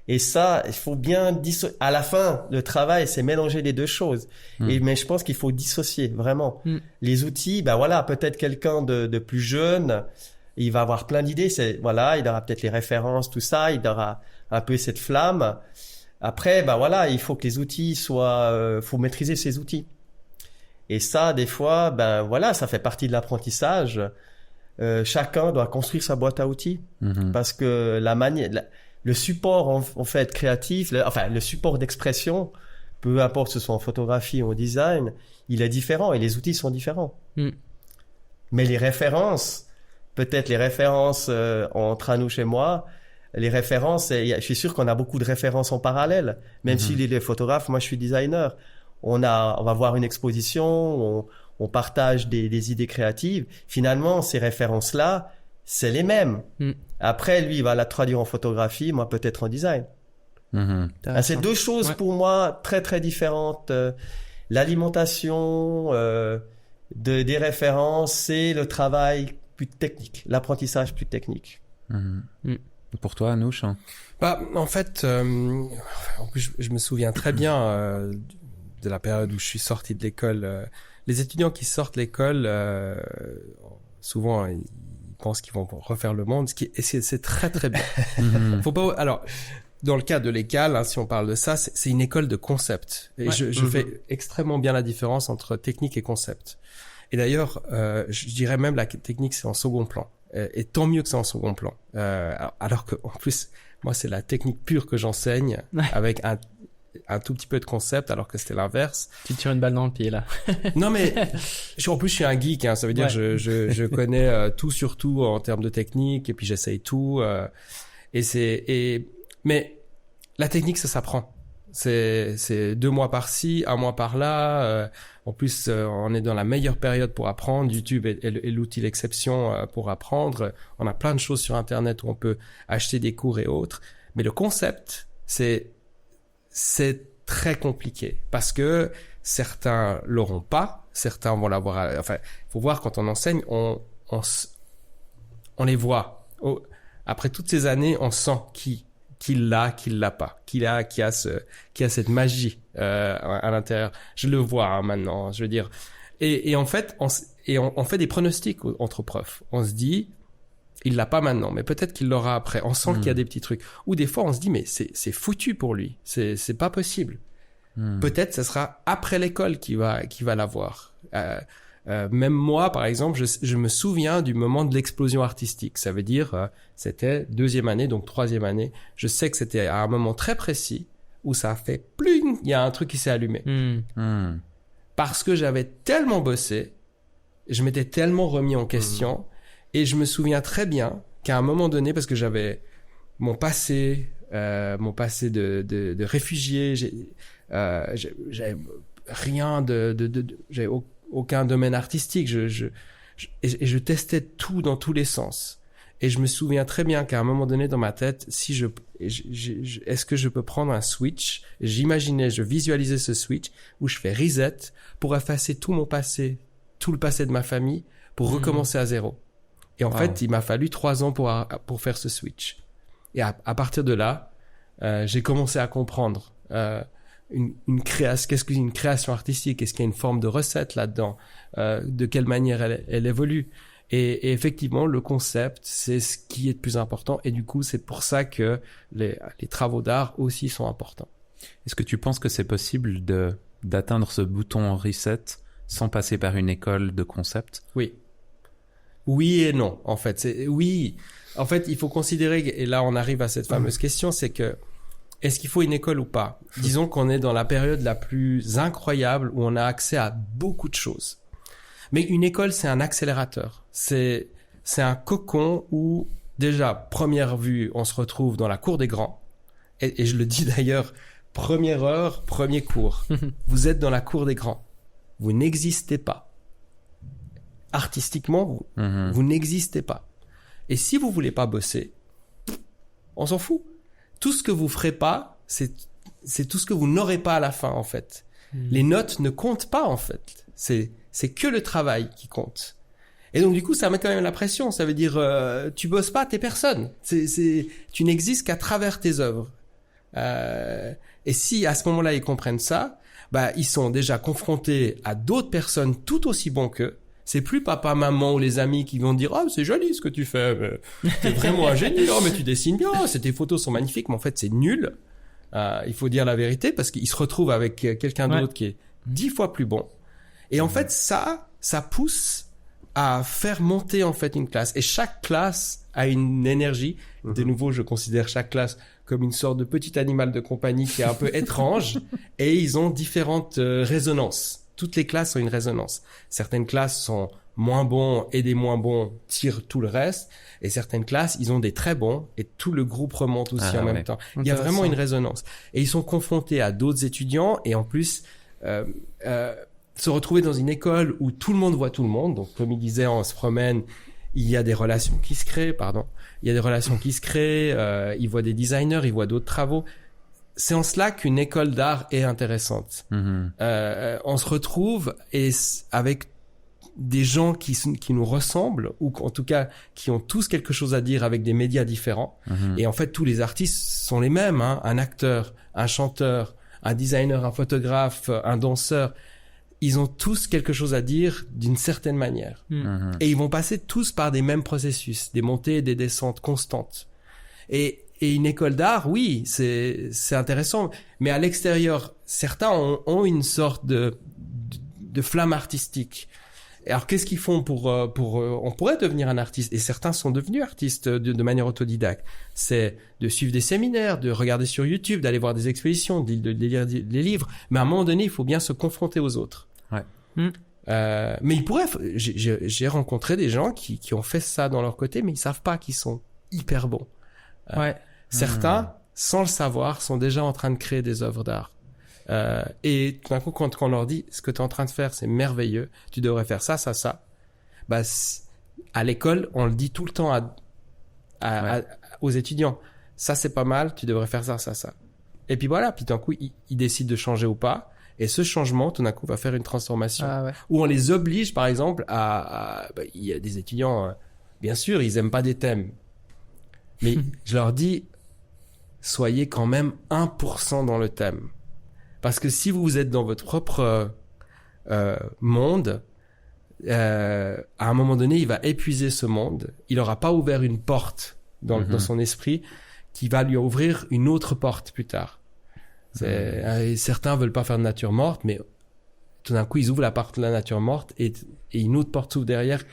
Et ça, il faut bien à la fin, le travail, c'est mélanger les deux choses. Mais je pense qu'il faut dissocier vraiment. Les outils, peut-être quelqu'un de plus jeune, il va avoir plein d'idées. Il aura peut-être les références, tout ça. Il aura un peu cette flamme. Après, il faut que les outils faut maîtriser ces outils. Et ça, des fois, ça fait partie de l'apprentissage. Chacun doit construire sa boîte à outils. Parce que le support, en fait, créatif, le support d'expression, peu importe que ce soit en photographie ou en design, il est différent et les outils sont différents. Mais les références, peut-être les références entre Anoush et moi, les références, je suis sûr qu'on a beaucoup de références en parallèle. Même s'il est photographe, moi je suis designer. On va voir une exposition, on partage des idées créatives. Finalement, ces références-là, c'est les mêmes. Après, lui, il va la traduire en photographie, moi peut-être en design. C'est deux choses pour moi très très différentes. L'alimentation des références, c'est le travail plus technique, l'apprentissage plus technique. Pour toi, Anoush? En fait, en plus, je me souviens très bien de la période où je suis sorti de l'école. Les étudiants qui sortent de l'école, souvent, ils pensent qu'ils vont refaire le monde, c'est très très bien. Faut pas. Alors, dans le cas de l'école, si on parle de ça, c'est une école de concept. Et je fais extrêmement bien la différence entre technique et concept. Et d'ailleurs, je dirais même la technique, c'est en second plan. Et tant mieux que c'est en second plan. Alors que en plus, moi, c'est la technique pure que j'enseigne avec un tout petit peu de concept, alors que c'était l'inverse. Tu te tires une balle dans le pied, là. Non, mais en plus, je suis un geek, ça veut dire que je connais tout sur tout en termes de technique, et puis j'essaye tout. Mais la technique, ça s'apprend. C'est 2 mois par-ci, 1 mois par-là. En plus, on est dans la meilleure période pour apprendre. YouTube est l'outil d'exception pour apprendre. On a plein de choses sur Internet où on peut acheter des cours et autres. Mais le concept, c'est très compliqué parce que certains l'auront pas, certains vont l'avoir. Enfin, faut voir quand on enseigne, on les voit. Après toutes ces années, on sent qui l'a pas, qui a cette magie à l'intérieur. Je le vois maintenant. Je veux dire, et en fait, on fait des pronostics entre profs. On se dit, il l'a pas maintenant, mais peut-être qu'il l'aura après. On sent qu'il y a des petits trucs. Ou des fois, on se dit, mais c'est foutu pour lui. C'est pas possible. Peut-être ce sera après l'école qu'il va l'avoir. Même moi, par exemple, je me souviens du moment de l'explosion artistique. Ça veut dire, c'était 2e année, donc 3e année. Je sais que c'était à un moment très précis où ça a fait pling, il y a un truc qui s'est allumé. Parce que j'avais tellement bossé, je m'étais tellement remis en question, et je me souviens très bien qu'à un moment donné, parce que j'avais mon passé de réfugié, j'avais rien j'avais aucun domaine artistique. Et je testais tout dans tous les sens. Et je me souviens très bien qu'à un moment donné dans ma tête, est-ce que je peux prendre un switch? Je visualisais ce switch où je fais reset pour effacer tout mon passé, tout le passé de ma famille, pour recommencer à zéro. Et en fait, il m'a fallu 3 ans pour faire ce switch. Et à partir de là, j'ai commencé à comprendre qu'est-ce qu'une création artistique, est-ce qu'il y a une forme de recette là-dedans, de quelle manière elle évolue. Et effectivement, le concept, c'est ce qui est le plus important. Et du coup, c'est pour ça que les travaux d'art aussi sont importants. Est-ce que tu penses que c'est possible d'atteindre ce bouton reset sans passer par une école de concept? Oui. Oui et non, en fait. Oui. En fait, il faut considérer, et là on arrive à cette fameuse question, c'est que est-ce qu'il faut une école ou pas? Disons qu'on est dans la période la plus incroyable où on a accès à beaucoup de choses. Mais une école, c'est un accélérateur. C'est un cocon où, déjà, première vue, on se retrouve dans la cour des grands. Et je le dis d'ailleurs, première heure, premier cours. Vous êtes dans la cour des grands. Vous n'existez pas. Artistiquement, vous n'existez pas. Et si vous voulez pas bosser, on s'en fout. Tout ce que vous ferez pas, c'est tout ce que vous n'aurez pas à la fin, en fait. Les notes ne comptent pas, en fait. C'est que le travail qui compte. Et donc, du coup, ça met quand même la pression. Ça veut dire, tu bosses pas, t'es personne. Tu n'existes qu'à travers tes œuvres. Et si, à ce moment-là, ils comprennent ça, bah, ils sont déjà confrontés à d'autres personnes tout aussi bons qu'eux. C'est plus papa, maman ou les amis qui vont dire « Ah, c'est joli ce que tu fais, mais t'es vraiment un génie, oh, mais tu dessines bien, tes photos sont magnifiques. » Mais en fait, c'est nul. Il faut dire la vérité parce qu'ils se retrouvent avec quelqu'un d'autre qui est 10 fois plus bon. Et en fait, ça pousse à faire monter en fait une classe. Et chaque classe a une énergie. De nouveau, je considère chaque classe comme une sorte de petit animal de compagnie qui est un peu étrange. Et ils ont différentes résonances. Toutes les classes ont une résonance. Certaines classes sont moins bons et des moins bons tirent tout le reste. Et certaines classes, ils ont des très bons et tout le groupe remonte aussi en même temps. Il y a vraiment une résonance. Et ils sont confrontés à d'autres étudiants et en plus, se retrouver dans une école où tout le monde voit tout le monde. Donc, comme il disait, on se promène, il y a des relations qui se créent, Il y a des relations qui se créent, ils voient des designers, ils voient d'autres travaux. C'est en cela qu'une école d'art est intéressante. On se retrouve avec des gens qui nous ressemblent ou en tout cas qui ont tous quelque chose à dire avec des médias différents. Et en fait, tous les artistes sont les mêmes. Un acteur, un chanteur, un designer, un photographe, un danseur. Ils ont tous quelque chose à dire d'une certaine manière. Et ils vont passer tous par des mêmes processus, des montées et des descentes constantes. Et une école d'art, oui, c'est intéressant. Mais à l'extérieur, certains ont une sorte de flamme artistique. Et alors, qu'est-ce qu'ils font on pourrait devenir un artiste. Et certains sont devenus artistes de manière autodidacte. C'est de suivre des séminaires, de regarder sur YouTube, d'aller voir des expositions, de lire des livres. Mais à un moment donné, il faut bien se confronter aux autres. Ouais. Mais ils pourraient, j'ai rencontré des gens qui ont fait ça dans leur côté, mais ils savent pas qu'ils sont hyper bons. Certains, sans le savoir, sont déjà en train de créer des œuvres d'art. Et tout d'un coup, quand on leur dit ce que tu es en train de faire, c'est merveilleux, tu devrais faire ça, ça, ça. Bah, à l'école, on le dit tout le temps aux étudiants. Ça, c'est pas mal, tu devrais faire ça, ça, ça. Et puis voilà, puis tout d'un coup, ils décident de changer ou pas. Et ce changement, tout d'un coup, va faire une transformation. Où on les oblige, par exemple, il y a des étudiants, bien sûr, ils aiment pas des thèmes. Mais je leur dis, soyez quand même 1% dans le thème. Parce que si vous êtes dans votre propre monde, à un moment donné, il va épuiser ce monde. Il n'aura pas ouvert une porte dans son esprit qui va lui ouvrir une autre porte plus tard. Certains veulent pas faire de nature morte, mais tout d'un coup, ils ouvrent la porte de la nature morte et une autre porte s'ouvre derrière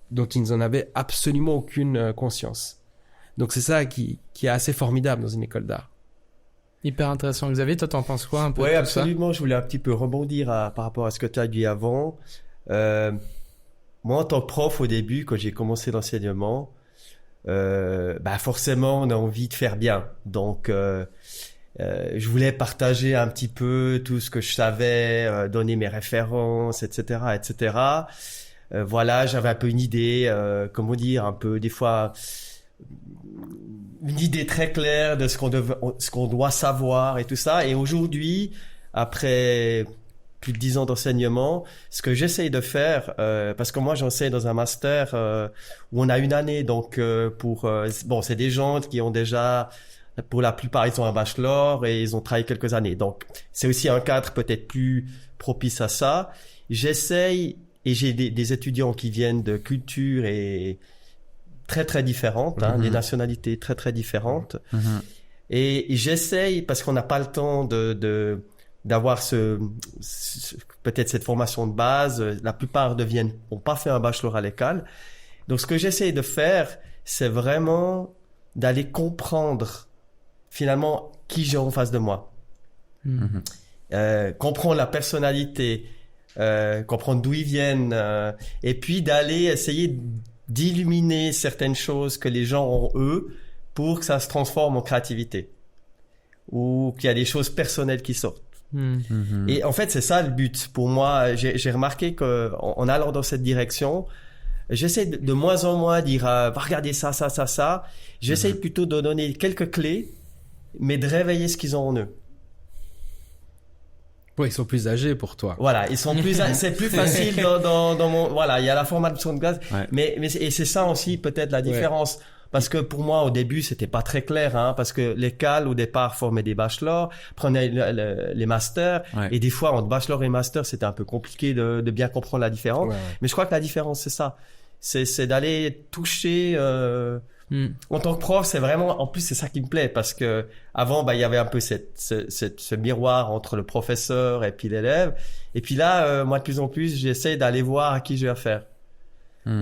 dont ils n'en avaient absolument aucune conscience. Donc c'est ça qui est assez formidable dans une école d'art. Hyper intéressant. Xavier, toi, t'en penses quoi un peu? Oui, absolument. Je voulais un petit peu rebondir par rapport à ce que tu as dit avant. Moi, en tant que prof, au début, quand j'ai commencé l'enseignement, forcément, on a envie de faire bien. Donc, je voulais partager un petit peu tout ce que je savais, donner mes références, etc., etc. voilà, j'avais un peu une idée, comment dire, un peu des fois une idée très claire de ce qu'on doit savoir et tout ça. Et aujourd'hui, après plus de 10 ans d'enseignement, ce que j'essaye de faire, parce que moi j'enseigne dans un master où on a une année, donc bon, c'est des gens qui ont déjà, pour la plupart, ils ont un bachelor et ils ont travaillé quelques années. Donc c'est aussi un cadre peut-être plus propice à ça. J'essaye, et j'ai des étudiants qui viennent de cultures et très très différentes, hein, des nationalités très très différentes. Et j'essaye, parce qu'on n'a pas le temps d'avoir peut-être cette formation de base. La plupart n'ont pas fait un bachelor à l'école. Donc ce que j'essaye de faire, c'est vraiment d'aller comprendre finalement qui j'ai en face de moi. Comprendre la personnalité, comprendre d'où ils viennent, et puis d'aller essayer d'illuminer certaines choses que les gens ont eux pour que ça se transforme en créativité, ou qu'il y a des choses personnelles qui sortent. Et en fait, c'est ça le but. Pour moi, j'ai remarqué qu'en allant dans cette direction, j'essaie de moins en moins dire va regarder ça, ça, ça, ça. J'essaie plutôt de donner quelques clés, mais de réveiller ce qu'ils ont en eux. Ouais, ils sont plus âgés pour toi. Voilà, ils sont c'est plus facile dans mon, voilà, il y a la formation de base, mais et c'est ça aussi peut-être la différence. Parce que pour moi, au début, c'était pas très clair, hein, parce que l'école, au départ, formait des bachelors, prenait les masters, et des fois, entre bachelor et master, c'était un peu compliqué de bien comprendre la différence. Mais je crois que la différence, c'est ça. C'est d'aller toucher, en tant que prof, c'est vraiment, en plus, c'est ça qui me plaît, parce que avant, il y avait un peu ce miroir entre le professeur et puis l'élève. Et puis là, moi, de plus en plus, j'essaie d'aller voir à qui j'ai affaire.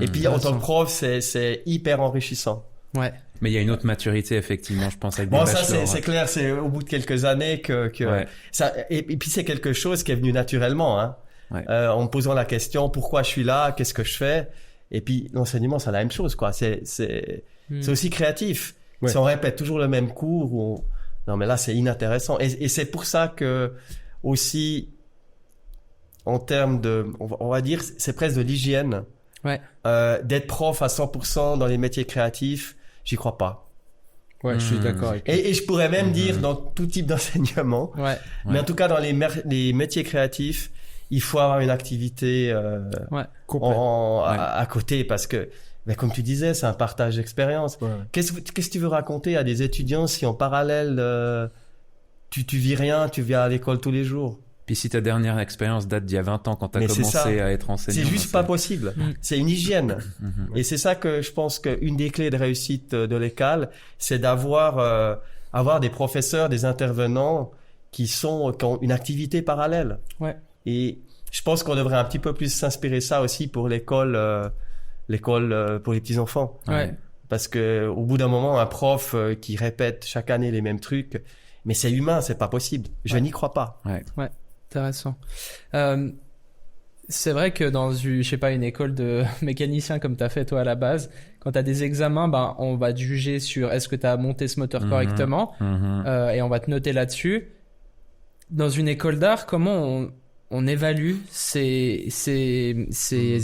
Et puis, en tant que prof, c'est hyper enrichissant. Ouais. Mais il y a une autre maturité, effectivement, je pense, avec des Bon, bachelors. ça, c'est clair, c'est au bout de quelques années que ça, et puis c'est quelque chose qui est venu naturellement, hein. En me posant la question, pourquoi je suis là, qu'est-ce que je fais? Et puis, l'enseignement, c'est la même chose, quoi. C'est aussi créatif. Si on répète toujours le même cours, non, mais là, c'est inintéressant. Et c'est pour ça que, aussi, en termes on va dire, c'est presque de l'hygiène. D'être prof à 100% dans les métiers créatifs, j'y crois pas. Ouais, je suis d'accord avec toi. Et je pourrais même dire dans tout type d'enseignement. Mais en tout cas, dans les métiers créatifs, il faut avoir une activité à côté, parce que, comme tu disais, c'est un partage d'expérience. Qu'est-ce que tu veux raconter à des étudiants si en parallèle, tu vis rien, tu viens à l'école tous les jours? Puis si ta dernière expérience date d'il y a 20 ans quand tu as commencé à être enseignant. C'est juste pas possible. C'est une hygiène. Et c'est ça que je pense qu'une des clés de réussite de l'école, c'est d'avoir avoir des professeurs, des intervenants qui ont une activité parallèle. Et je pense qu'on devrait un petit peu plus s'inspirer ça aussi pour l'école pour les petits enfants. Parce que au bout d'un moment, un prof qui répète chaque année les mêmes trucs, mais c'est humain, c'est pas possible. Je n'y crois pas. Intéressant. C'est vrai que dans je sais pas, une école de mécanicien comme t'as fait toi à la base, quand t'as des examens, on va te juger sur est-ce que t'as monté ce moteur correctement, et on va te noter là-dessus. Dans une école d'art, comment on évalue ces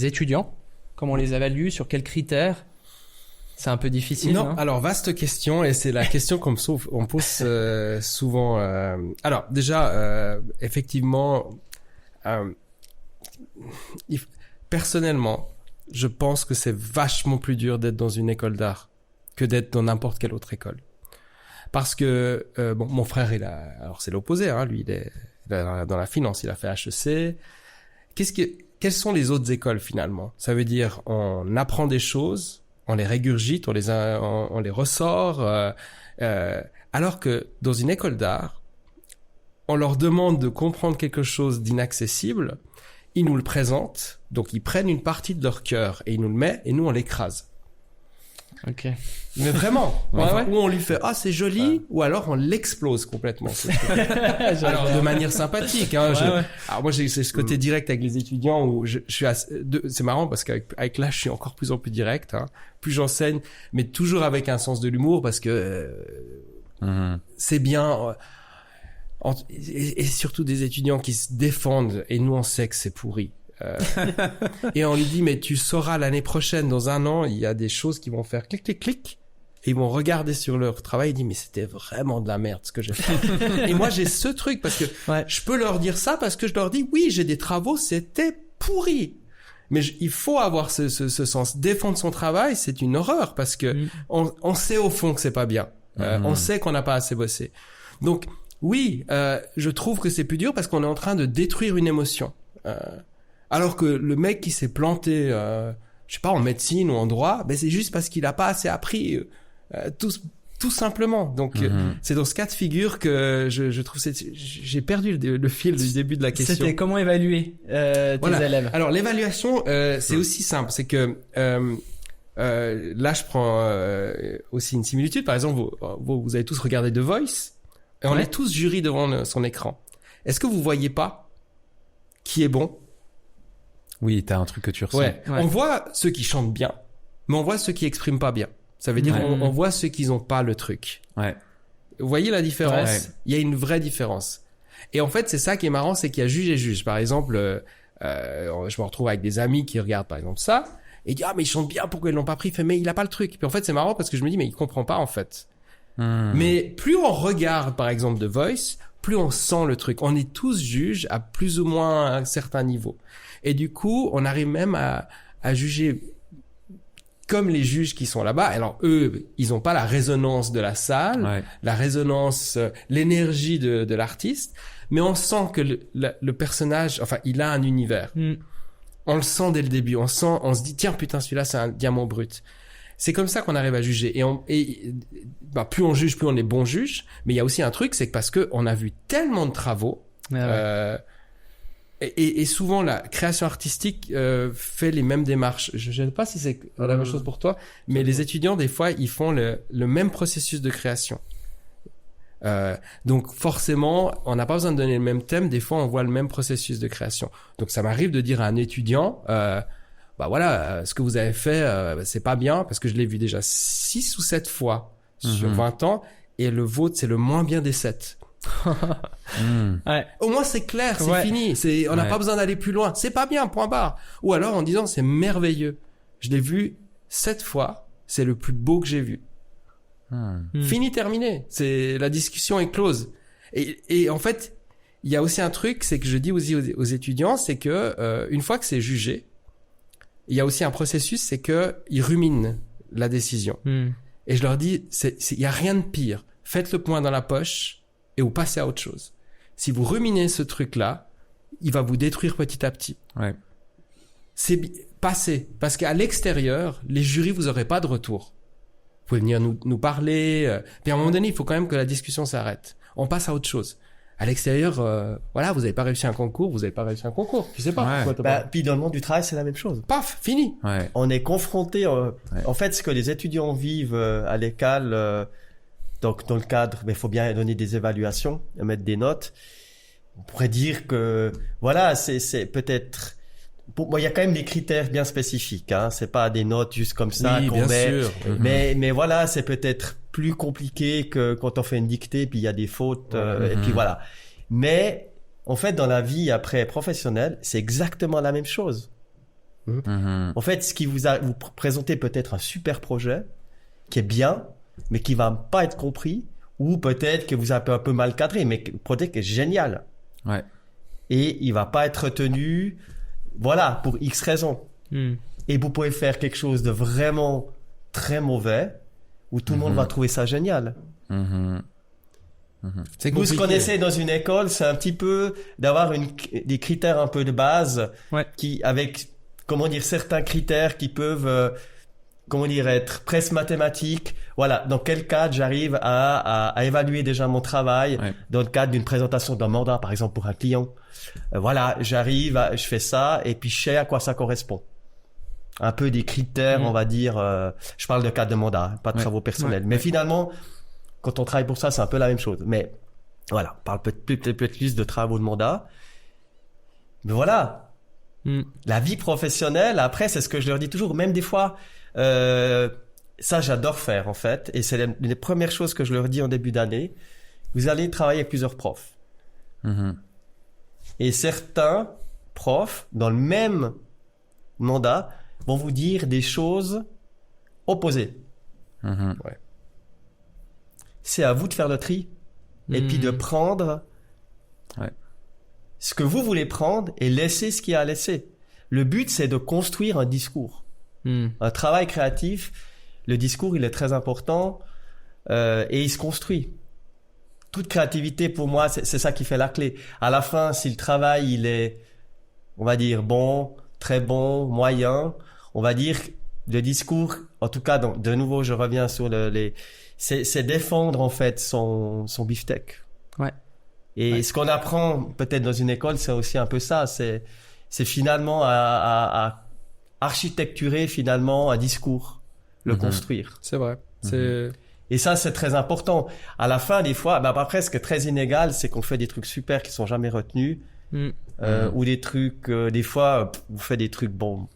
étudiants? Comment on les évalue? Sur quels critères? C'est un peu difficile, non? Alors, vaste question, et c'est la question qu'on pose souvent. Alors, déjà, effectivement, personnellement, je pense que c'est vachement plus dur d'être dans une école d'art que d'être dans n'importe quelle autre école. Parce que, mon frère, alors c'est l'opposé, hein, lui, il est dans la finance, il a fait HEC. Quelles sont les autres écoles, finalement? Ça veut dire, on apprend des choses, on les régurgite, on les ressort, alors que dans une école d'art, on leur demande de comprendre quelque chose d'inaccessible, ils nous le présentent, donc ils prennent une partie de leur cœur et ils nous le mettent, et nous on l'écrase. Ok. Mais vraiment, ou on lui fait c'est joli, ou alors on l'explose complètement. Alors de manière sympathique. Hein, alors moi j'ai ce côté direct avec les étudiants où je suis c'est marrant parce qu'avec l'âge je suis encore plus en plus direct. Hein, plus j'enseigne, mais toujours avec un sens de l'humour parce que c'est bien. Et surtout des étudiants qui se défendent et nous on sait que c'est pourri. Et on lui dit, mais tu sauras l'année prochaine, dans 1 an, il y a des choses qui vont faire clic, clic, clic. Et ils vont regarder sur leur travail et dire, mais c'était vraiment de la merde ce que j'ai fait. Et moi, j'ai ce truc parce que je peux leur dire ça parce que je leur dis, oui, j'ai des travaux, c'était pourri. Mais il faut avoir ce sens. Défendre son travail, c'est une horreur parce que on sait au fond que c'est pas bien. On sait qu'on n'a pas assez bossé. Donc, oui, je trouve que c'est plus dur parce qu'on est en train de détruire une émotion. Alors que le mec qui s'est planté, je sais pas, en médecine ou en droit, ben c'est juste parce qu'il a pas assez appris, tout simplement. Donc, c'est dans ce cas de figure que je trouve j'ai perdu le fil du début de la question. C'était comment évaluer tes élèves. Alors, l'évaluation, c'est aussi simple. C'est que là, je prends aussi une similitude. Par exemple, vous avez tous regardé The Voice. Et on est tous jurys devant son écran. Est-ce que vous voyez pas qui est bon? Oui, t'as un truc que tu ressens. Ouais. On voit ceux qui chantent bien, mais on voit ceux qui expriment pas bien. Ça veut dire on voit ceux qui n'ont pas le truc. Ouais. Vous voyez la différence? Ouais. Il y a une vraie différence. Et en fait, c'est ça qui est marrant, c'est qu'il y a juge et juge. Par exemple, je me retrouve avec des amis qui regardent par exemple ça et disent, ah, mais ils chantent bien, pourquoi ils l'ont pas pris? Mais il a pas le truc. Puis en fait, c'est marrant parce que je me dis, mais il comprend pas en fait. Mais plus on regarde, par exemple, The Voice, plus on sent le truc. On est tous juges à plus ou moins un certain niveau. Et du coup, on arrive même à juger comme les juges qui sont là-bas. Alors eux, ils ont pas la résonance de la salle, la résonance, l'énergie de l'artiste, mais on sent que le personnage, enfin, il a un univers. On le sent dès le début. On se dit, tiens, putain, celui-là, c'est un diamant brut. C'est comme ça qu'on arrive à juger. Et plus on juge, plus on est bon juge. Mais il y a aussi un truc, c'est que parce que on a vu tellement de travaux, et souvent la création artistique fait les mêmes démarches. Je ne sais pas si c'est la même chose pour toi, mais les étudiants, des fois, ils font le même processus de création. Donc forcément, on n'a pas besoin de donner le même thème. Des fois, on voit le même processus de création. Donc ça m'arrive de dire à un étudiant, ce que vous avez fait, c'est pas bien parce que je l'ai vu déjà 6 ou 7 fois sur 20 ans et le vôtre, c'est le moins bien des 7. Au moins, c'est clair, c'est fini. On n'a pas besoin d'aller plus loin. C'est pas bien, point barre. Ou alors en disant, c'est merveilleux. Je l'ai vu 7 fois. C'est le plus beau que j'ai vu. Fini, terminé. La discussion est close. Et en fait, il y a aussi un truc, c'est que je dis aussi aux étudiants, c'est que une fois que c'est jugé, il y a aussi un processus, c'est que ils ruminent la décision. Et je leur dis, il y a rien de pire. Faites le point dans la poche et vous passez à autre chose. Si vous ruminez ce truc-là, il va vous détruire petit à petit. C'est passé. Parce qu'à l'extérieur, les jurys, vous aurez pas de retour. Vous pouvez venir nous parler. Puis à un moment donné, il faut quand même que la discussion s'arrête. On passe à autre chose. À l'extérieur, vous n'avez pas réussi un concours, vous n'avez pas réussi un concours. Tu sais pas. Puis dans le monde du travail, c'est la même chose. Paf, fini. On est confronté. En fait, ce que les étudiants vivent à l'école, donc dans le cadre, il faut bien donner des évaluations, mettre des notes. On pourrait dire que c'est peut-être. Pour moi, il y a quand même des critères bien spécifiques. C'est pas des notes juste comme ça qu'on met. Sûr. Mais voilà, c'est peut-être plus compliqué que quand on fait une dictée puis il y a des fautes et puis voilà. Mais en fait, dans la vie après professionnelle, c'est exactement la même chose. En fait, ce qui vous présentez peut-être un super projet qui est bien, mais qui va pas être compris, ou peut-être que vous avez un peu mal cadré, mais le projet qui est génial. Et il va pas être retenu. Voilà, pour X raisons. Et vous pouvez faire quelque chose de vraiment très mauvais, où tout le monde va trouver ça génial. Vous se connaissez dans une école, c'est un petit peu d'avoir des critères un peu de base, qui, avec, certains critères qui peuvent, être presque mathématiques. Voilà, dans quel cadre j'arrive à évaluer déjà mon travail, dans le cadre d'une présentation d'un mandat, par exemple, pour un client. Je fais ça, et puis je sais à quoi ça correspond. Un peu des critères, on va dire, je parle de cadre de mandat, pas de travaux personnels. Mais finalement, quand on travaille pour ça, c'est un peu la même chose. Mais voilà, on parle peut-être plus de travaux de mandat. Mais voilà. La vie professionnelle, après, c'est ce que je leur dis toujours. Même des fois, ça, j'adore faire, en fait. Et c'est les premières choses que je leur dis en début d'année. Vous allez travailler avec plusieurs profs. Et certains profs, dans le même mandat, vont vous dire des choses opposées. C'est à vous de faire le tri et puis de prendre ce que vous voulez prendre et laisser ce qu'il y a à laisser. Le but, c'est de construire un discours. Un travail créatif, le discours, il est très important et il se construit. Toute créativité, pour moi, c'est ça qui fait la clé. À la fin, si le travail, il est, on va dire, bon, très bon, moyen, on va dire le discours, en tout cas, donc, de nouveau, je reviens sur c'est défendre, en fait, son beefsteak. Ouais. Et ce qu'on apprend, peut-être dans une école, c'est aussi un peu ça. C'est finalement à architecturer, finalement, un discours, le construire. C'est vrai. Et ça, c'est très important. À la fin, des fois, après, ce qui est très inégal, c'est qu'on fait des trucs super qui sont jamais retenus, ou des trucs, des fois, vous faites des trucs, bon.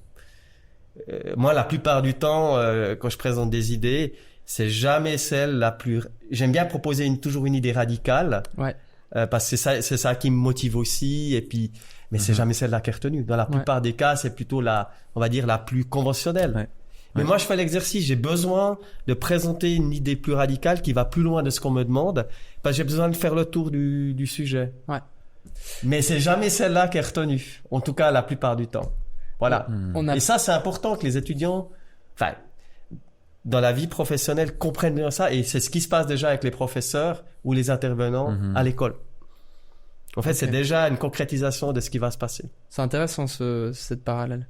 Moi, la plupart du temps, quand je présente des idées, c'est jamais celle la plus. J'aime bien proposer toujours une idée radicale, parce que c'est ça qui me motive aussi. Et puis, mais c'est jamais celle-là qui est retenue. Dans la plupart des cas, c'est plutôt on va dire la plus conventionnelle. Mais moi, je fais l'exercice. J'ai besoin de présenter une idée plus radicale qui va plus loin de ce qu'on me demande, parce que j'ai besoin de faire le tour du sujet. Mais c'est jamais celle-là qui est retenue. En tout cas, la plupart du temps. Voilà. Et ça, c'est important que les étudiants, enfin, dans la vie professionnelle, comprennent bien ça. Et c'est ce qui se passe déjà avec les professeurs ou les intervenants à l'école. En fait, c'est déjà une concrétisation de ce qui va se passer. C'est intéressant cette parallèle.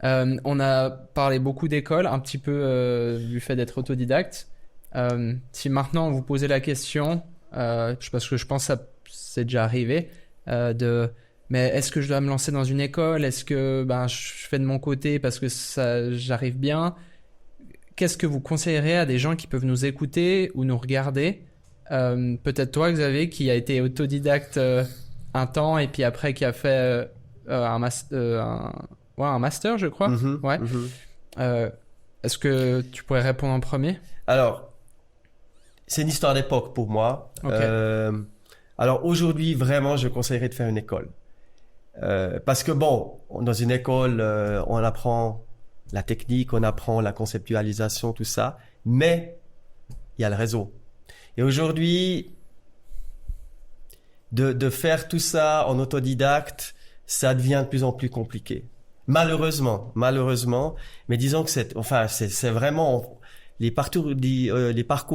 On a parlé beaucoup d'écoles, un petit peu du fait d'être autodidacte. Si maintenant on vous posait la question, parce que je pense que ça c'est déjà arrivé, mais est-ce que je dois me lancer dans une école? Est-ce que je fais de mon côté parce que ça j'arrive bien? Qu'est-ce que vous conseillerez à des gens qui peuvent nous écouter ou nous regarder? Peut-être toi, Xavier, qui a été autodidacte un temps et puis après qui a fait un master, je crois. Est-ce que tu pourrais répondre en premier? Alors, c'est une histoire d'époque pour moi. Alors aujourd'hui, vraiment, je conseillerais de faire une école. Parce que bon, dans une école, on apprend la technique, on apprend la conceptualisation, tout ça, mais il y a le réseau. Et aujourd'hui, de faire tout ça en autodidacte, ça devient de plus en plus compliqué. Malheureusement. Mais disons que c'est vraiment les parcours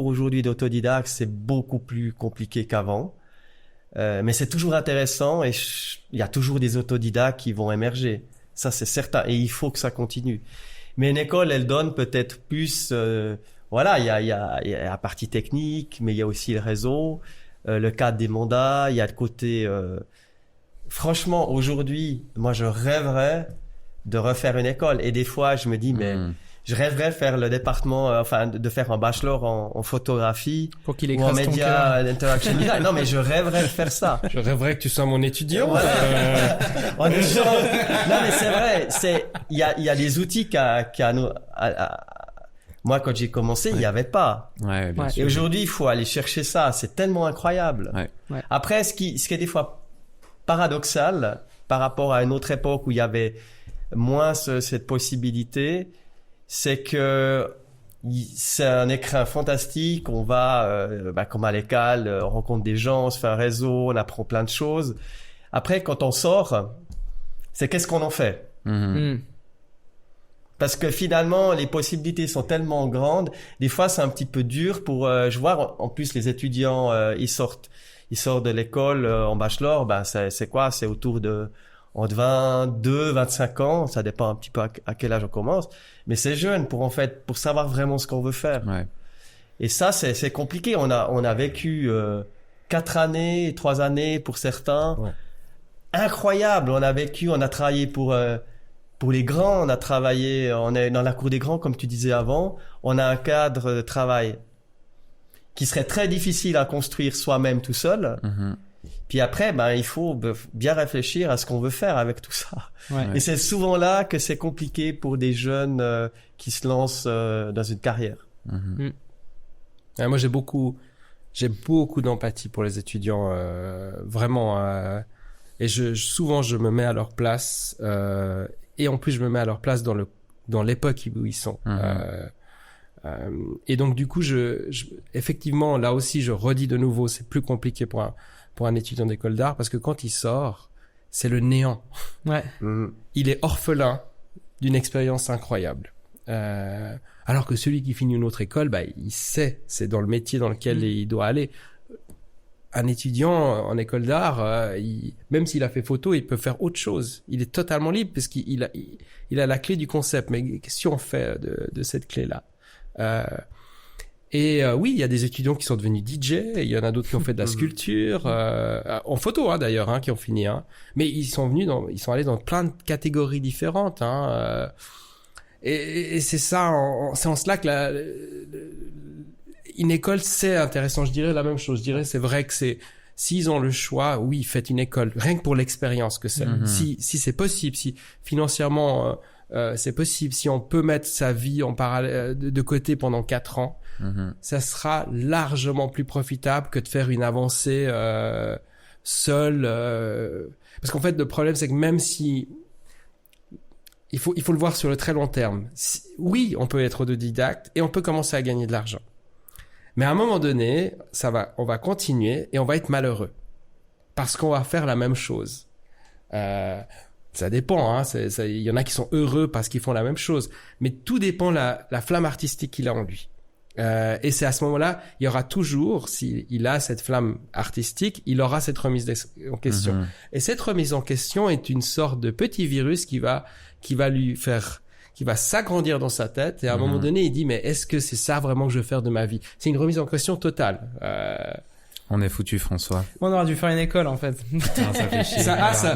aujourd'hui d'autodidacte, c'est beaucoup plus compliqué qu'avant. Mais c'est toujours intéressant et il y a toujours des autodidactes qui vont émerger. Ça, c'est certain. Et il faut que ça continue. Mais une école, elle donne peut-être plus, voilà, il y a la partie technique, mais il y a aussi le réseau, le cadre des mandats, il y a le côté, franchement, aujourd'hui, moi, je rêverais de refaire une école. Et des fois, je me dis, mais je rêverais faire le département, de faire un bachelor en photographie pour qu'il ou en média interaction design. Non, mais je rêverais de faire ça. Je rêverais que tu sois mon étudiant. Non, mais c'est vrai. Il y a des outils moi, quand j'ai commencé, il n'y avait pas. Bien sûr. Et aujourd'hui, il faut aller chercher ça. C'est tellement incroyable. Après, ce qui est des fois paradoxal par rapport à une autre époque où il y avait moins cette possibilité, c'est que c'est un écrin fantastique. On va, comme à l'école, on rencontre des gens, on se fait un réseau, on apprend plein de choses. Après, quand on sort, c'est qu'est-ce qu'on en fait? Parce que finalement, les possibilités sont tellement grandes. Des fois, c'est un petit peu dur pour. Je vois en plus les étudiants, ils sortent de l'école en bachelor. C'est quoi? C'est autour de entre 22, 25 ans. Ça dépend un petit peu à quel âge on commence. Mais c'est jeune pour savoir vraiment ce qu'on veut faire. Et ça, c'est compliqué. On a vécu 4 années, 3 années pour certains. Incroyable. On a travaillé pour les grands, on a travaillé, on est dans la cour des grands, comme tu disais avant. On a un cadre de travail qui serait très difficile à construire soi-même tout seul. Puis après, il faut bien réfléchir à ce qu'on veut faire avec tout ça. Et c'est souvent là que c'est compliqué pour des jeunes qui se lancent dans une carrière. Moi, j'ai beaucoup d'empathie pour les étudiants. Vraiment, Et souvent, je me mets à leur place. Et en plus, je me mets à leur place dans l'époque où ils sont. Et donc, du coup, effectivement, là aussi, je redis de nouveau, c'est plus compliqué pour un étudiant d'école d'art parce que quand il sort, c'est le néant. Ouais. Il est orphelin d'une expérience incroyable. Alors que celui qui finit une autre école, bah, il sait, c'est dans le métier dans lequel il doit aller. Un étudiant en école d'art, même s'il a fait photo, il peut faire autre chose. Il est totalement libre parce qu'il a la clé du concept. Mais qu'est-ce qu'on fait de cette clé-là? Oui, il y a des étudiants qui sont devenus DJ, il y en a d'autres qui ont fait de la sculpture, en photo d'ailleurs, qui ont fini. Mais ils sont allés dans plein de catégories différentes. Et c'est ça, c'est en cela que une école, c'est intéressant. Je dirais la même chose. Je dirais, c'est vrai que s'ils ont le choix, oui, faites une école, rien que pour l'expérience que c'est. Si c'est possible, si financièrement c'est possible, si on peut mettre sa vie en parallèle de côté pendant 4 ans, ça sera largement plus profitable que de faire une avancée seule. Parce qu'en fait, le problème, c'est que même si il faut le voir sur le très long terme. Oui, on peut être autodidacte et on peut commencer à gagner de l'argent. Mais à un moment donné, on va continuer et on va être malheureux. Parce qu'on va faire la même chose. Ça dépend, il y en a qui sont heureux parce qu'ils font la même chose. Mais tout dépend de la flamme artistique qu'il a en lui. Et c'est à ce moment-là, il y aura toujours, s'il a cette flamme artistique, il aura cette remise en question. Et cette remise en question est une sorte de petit virus qui va s'agrandir dans sa tête. Et à un moment donné, il dit, mais est-ce que c'est ça vraiment que je veux faire de ma vie? C'est une remise en question totale. On est foutu, François. On aurait dû faire une école, en fait. Putain, ça fait chier.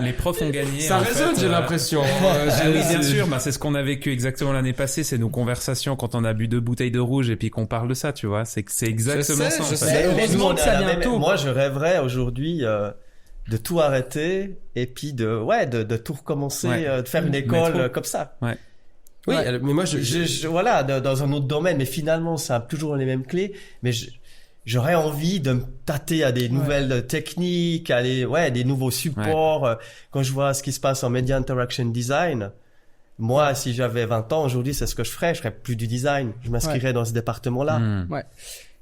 Les profs ont gagné. Ça résonne, j'ai l'impression. Oui, bien sûr. C'est ce qu'on a vécu exactement l'année passée. C'est nos conversations quand on a bu 2 bouteilles de rouge et puis qu'on parle de ça, tu vois. C'est exactement ça. Je sais. Mais heureusement que ça vient tôt. Moi, je rêverais aujourd'hui de tout arrêter et puis de tout recommencer, de faire une école comme ça. Ouais. Oui, mais moi, voilà, dans un autre domaine, mais finalement, ça a toujours les mêmes clés. Mais j'aurais envie de me tâter à des nouvelles techniques, des nouveaux supports. Ouais. Quand je vois ce qui se passe en Media Interaction Design, moi, si j'avais 20 ans aujourd'hui, c'est ce que je ferais. Je ferais plus du design. Je m'inscrirais dans ce département-là. Ouais.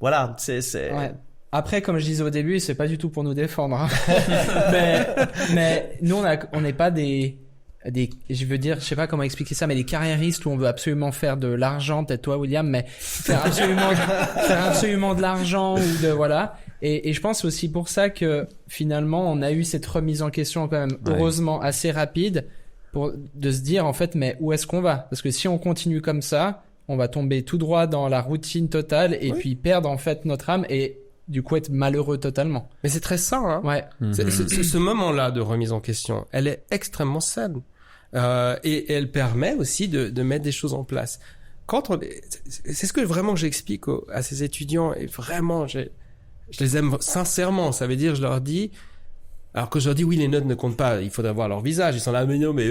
Voilà, c'est. Ouais. Après, comme je disais au début, c'est pas du tout pour nous défendre. mais nous, on n'est pas je veux dire, je sais pas comment expliquer ça, mais des carriéristes où on veut absolument faire de l'argent, peut-être toi, William, mais faire absolument de l'argent ou de, voilà. Et je pense aussi pour ça que finalement, on a eu cette remise en question quand même, heureusement, assez rapide de se dire, en fait, mais où est-ce qu'on va? Parce que si on continue comme ça, on va tomber tout droit dans la routine totale et puis perdre, en fait, notre âme et du coup être malheureux totalement. Mais c'est très sain, Ouais. Ce moment-là de remise en question, elle est extrêmement saine. Et elle permet aussi de mettre des choses en place. C'est ce que vraiment j'explique à ces étudiants et vraiment je les aime sincèrement. Ça veut dire je leur dis, alors que je leur dis oui les notes ne comptent pas, il faudrait voir leur visage, ils sont là mais non mais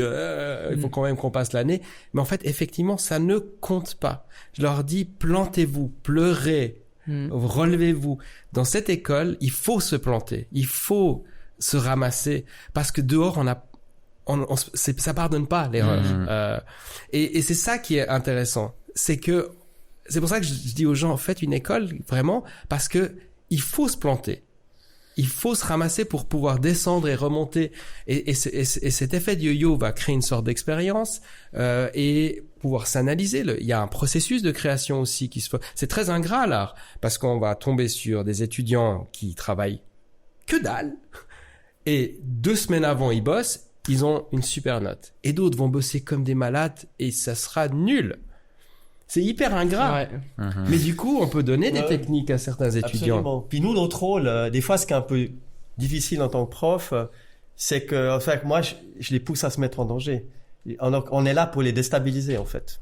il faut quand même qu'on passe l'année. Mais en fait effectivement ça ne compte pas. Je leur dis plantez-vous, pleurez, relevez-vous. Dans cette école il faut se planter, il faut se ramasser parce que dehors ça pardonne pas l'erreur. Et c'est ça qui est intéressant, c'est pour ça que je dis aux gens faites une école vraiment parce que il faut se planter, il faut se ramasser pour pouvoir descendre et remonter et cet effet de yo-yo va créer une sorte d'expérience et pouvoir s'analyser. Il y a un processus de création aussi qui se fait. C'est très ingrat l'art parce qu'on va tomber sur des étudiants qui travaillent que dalle et 2 semaines avant ils bossent. Ils ont une super note. Et d'autres vont bosser comme des malades et ça sera nul. C'est hyper ingrat. Ouais. Mais du coup, on peut donner des techniques à certains étudiants. Absolument. Puis nous, notre rôle, des fois, ce qui est un peu difficile en tant que prof, c'est que, en fait, moi, je les pousse à se mettre en danger. On est là pour les déstabiliser, en fait.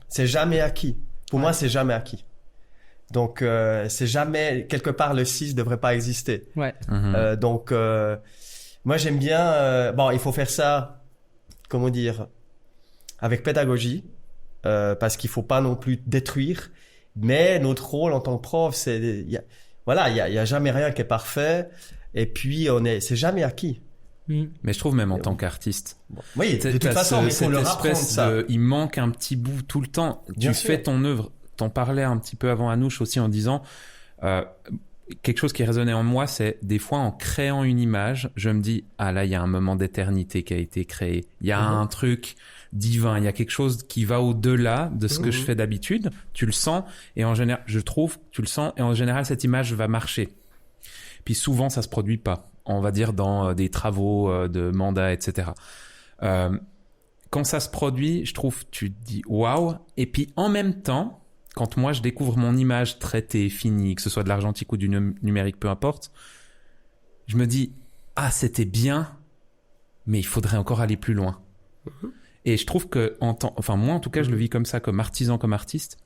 C'est jamais acquis. Pour moi, c'est jamais acquis. Donc, c'est jamais, quelque part, le 6 devrait pas exister. Ouais. Donc, moi, j'aime bien... il faut faire ça, comment dire, avec pédagogie, parce qu'il faut pas non plus détruire. Mais notre rôle en tant que prof, c'est... Il y a jamais rien qui est parfait. Et puis, c'est jamais acquis. Mais je trouve même en tant qu'artiste. Bon. Oui, de toute façon, il faut leur apprendre ça. Il manque un petit bout tout le temps. Bien tu sûr. fais ton œuvre. T'en parlais un petit peu avant Anouche aussi en disant quelque chose qui résonnait en moi, c'est des fois en créant une image, je me dis ah là il y a un moment d'éternité qui a été créé. Il y a un truc divin. Il y a quelque chose qui va au-delà de ce que je fais d'habitude. Tu le sens et en général, je trouve, tu le sens et en général cette image va marcher. Puis souvent ça se produit pas. On va dire dans des travaux de mandat, etc. Quand ça se produit, je trouve, tu te dis waouh. Et puis en même temps, quand moi je découvre mon image traitée, finie, que ce soit de l'argentique ou du numérique, peu importe, je me dis ah c'était bien, mais il faudrait encore aller plus loin. Et je trouve que moi en tout cas je le vis comme ça, comme artisan, comme artiste.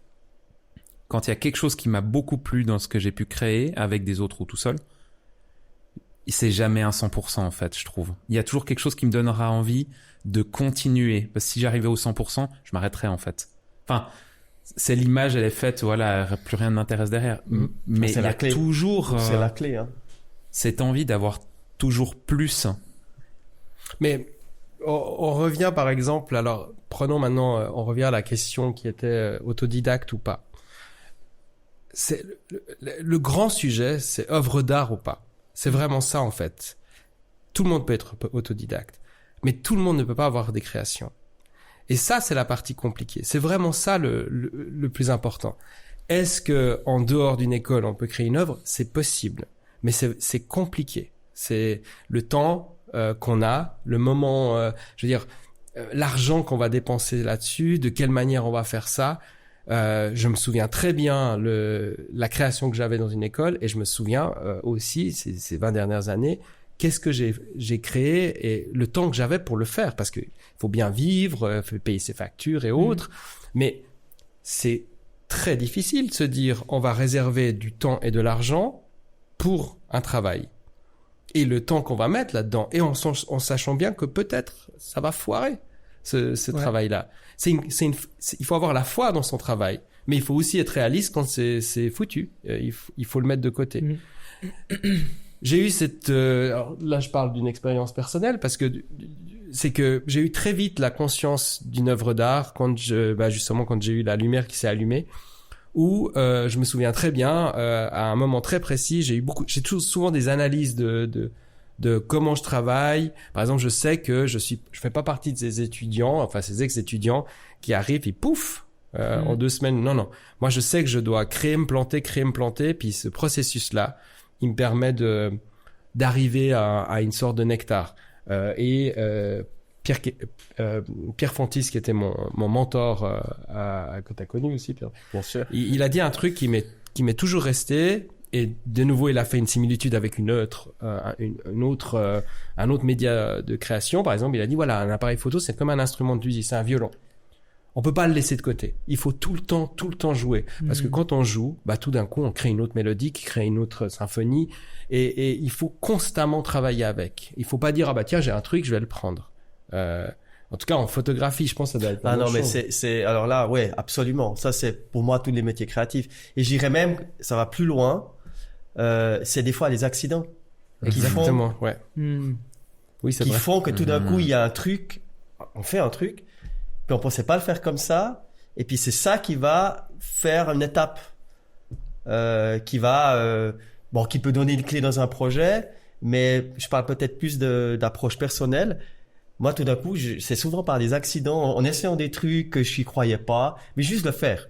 Quand il y a quelque chose qui m'a beaucoup plu dans ce que j'ai pu créer avec des autres ou tout seul, c'est jamais un 100% en fait, je trouve. Il y a toujours quelque chose qui me donnera envie de continuer. Parce que si j'arrivais au 100%, je m'arrêterais en fait. Enfin, c'est l'image, elle est faite, voilà, plus rien ne m'intéresse derrière. Mais il y a toujours c'est la clé, hein. Cette envie d'avoir toujours plus. Mais on revient par exemple, alors prenons maintenant, on revient à la question qui était autodidacte ou pas. C'est le grand sujet, c'est œuvre d'art ou pas. C'est vraiment ça en fait. Tout le monde peut être autodidacte, mais tout le monde ne peut pas avoir des créations. Et ça, c'est la partie compliquée. C'est vraiment ça le plus important. Est-ce que en dehors d'une école, on peut créer une œuvre? C'est possible, mais c'est compliqué. C'est le temps qu'on a, le moment, je veux dire, l'argent qu'on va dépenser là-dessus, de quelle manière on va faire ça. Je me souviens très bien la création que j'avais dans une école, et je me souviens aussi ces 20 dernières années, qu'est-ce que j'ai créé et le temps que j'avais pour le faire, parce que faut bien vivre, faut payer ses factures et autres, mais c'est très difficile de se dire on va réserver du temps et de l'argent pour un travail. Et le temps qu'on va mettre là-dedans, et en sachant bien que peut-être ça va foirer ce travail-là. Il faut avoir la foi dans son travail, mais il faut aussi être réaliste quand c'est foutu. Il faut le mettre de côté. J'ai eu alors là je parle d'une expérience personnelle, parce que c'est que j'ai eu très vite la conscience d'une œuvre d'art justement quand j'ai eu la lumière qui s'est allumée, où je me souviens très bien à un moment très précis, j'ai souvent des analyses de comment je travaille. Par exemple, je sais que je fais pas partie de ces étudiants, enfin ces ex-étudiants qui arrivent et pouf, en 2 semaines. Non. Moi, je sais que je dois créer, me planter, puis ce processus-là, il me permet d'arriver à une sorte de nectar. Pierre Fontis, qui était mon mentor, que t'as connu aussi, Pierre. Bien sûr. Il a dit un truc qui m'est toujours resté. Et de nouveau, il a fait une similitude avec un autre média de création. Par exemple, il a dit, voilà, un appareil photo, c'est comme un instrument de musique, c'est un violon. On peut pas le laisser de côté. Il faut tout le temps jouer. Parce que quand on joue, tout d'un coup, on crée une autre mélodie, qui crée une autre symphonie. Et il faut constamment travailler avec. Il faut pas dire, tiens, j'ai un truc, je vais le prendre. En tout cas, en photographie, je pense que ça doit être Ah non, mais c'est, alors là, ouais, absolument. Ça, c'est pour moi tous les métiers créatifs. Et j'irais même, ça va plus loin. C'est des fois les accidents Exactement, ouais. Oui, c'est qui vrai. font que tout d'un coup il y a un truc, on fait un truc, puis on pensait pas le faire comme ça, et puis c'est ça qui va faire une étape qui peut donner une clé dans un projet, mais je parle peut-être plus d'approche personnelle. Moi, tout d'un coup, c'est souvent par des accidents, en essayant des trucs que je n'y croyais pas, mais juste le faire.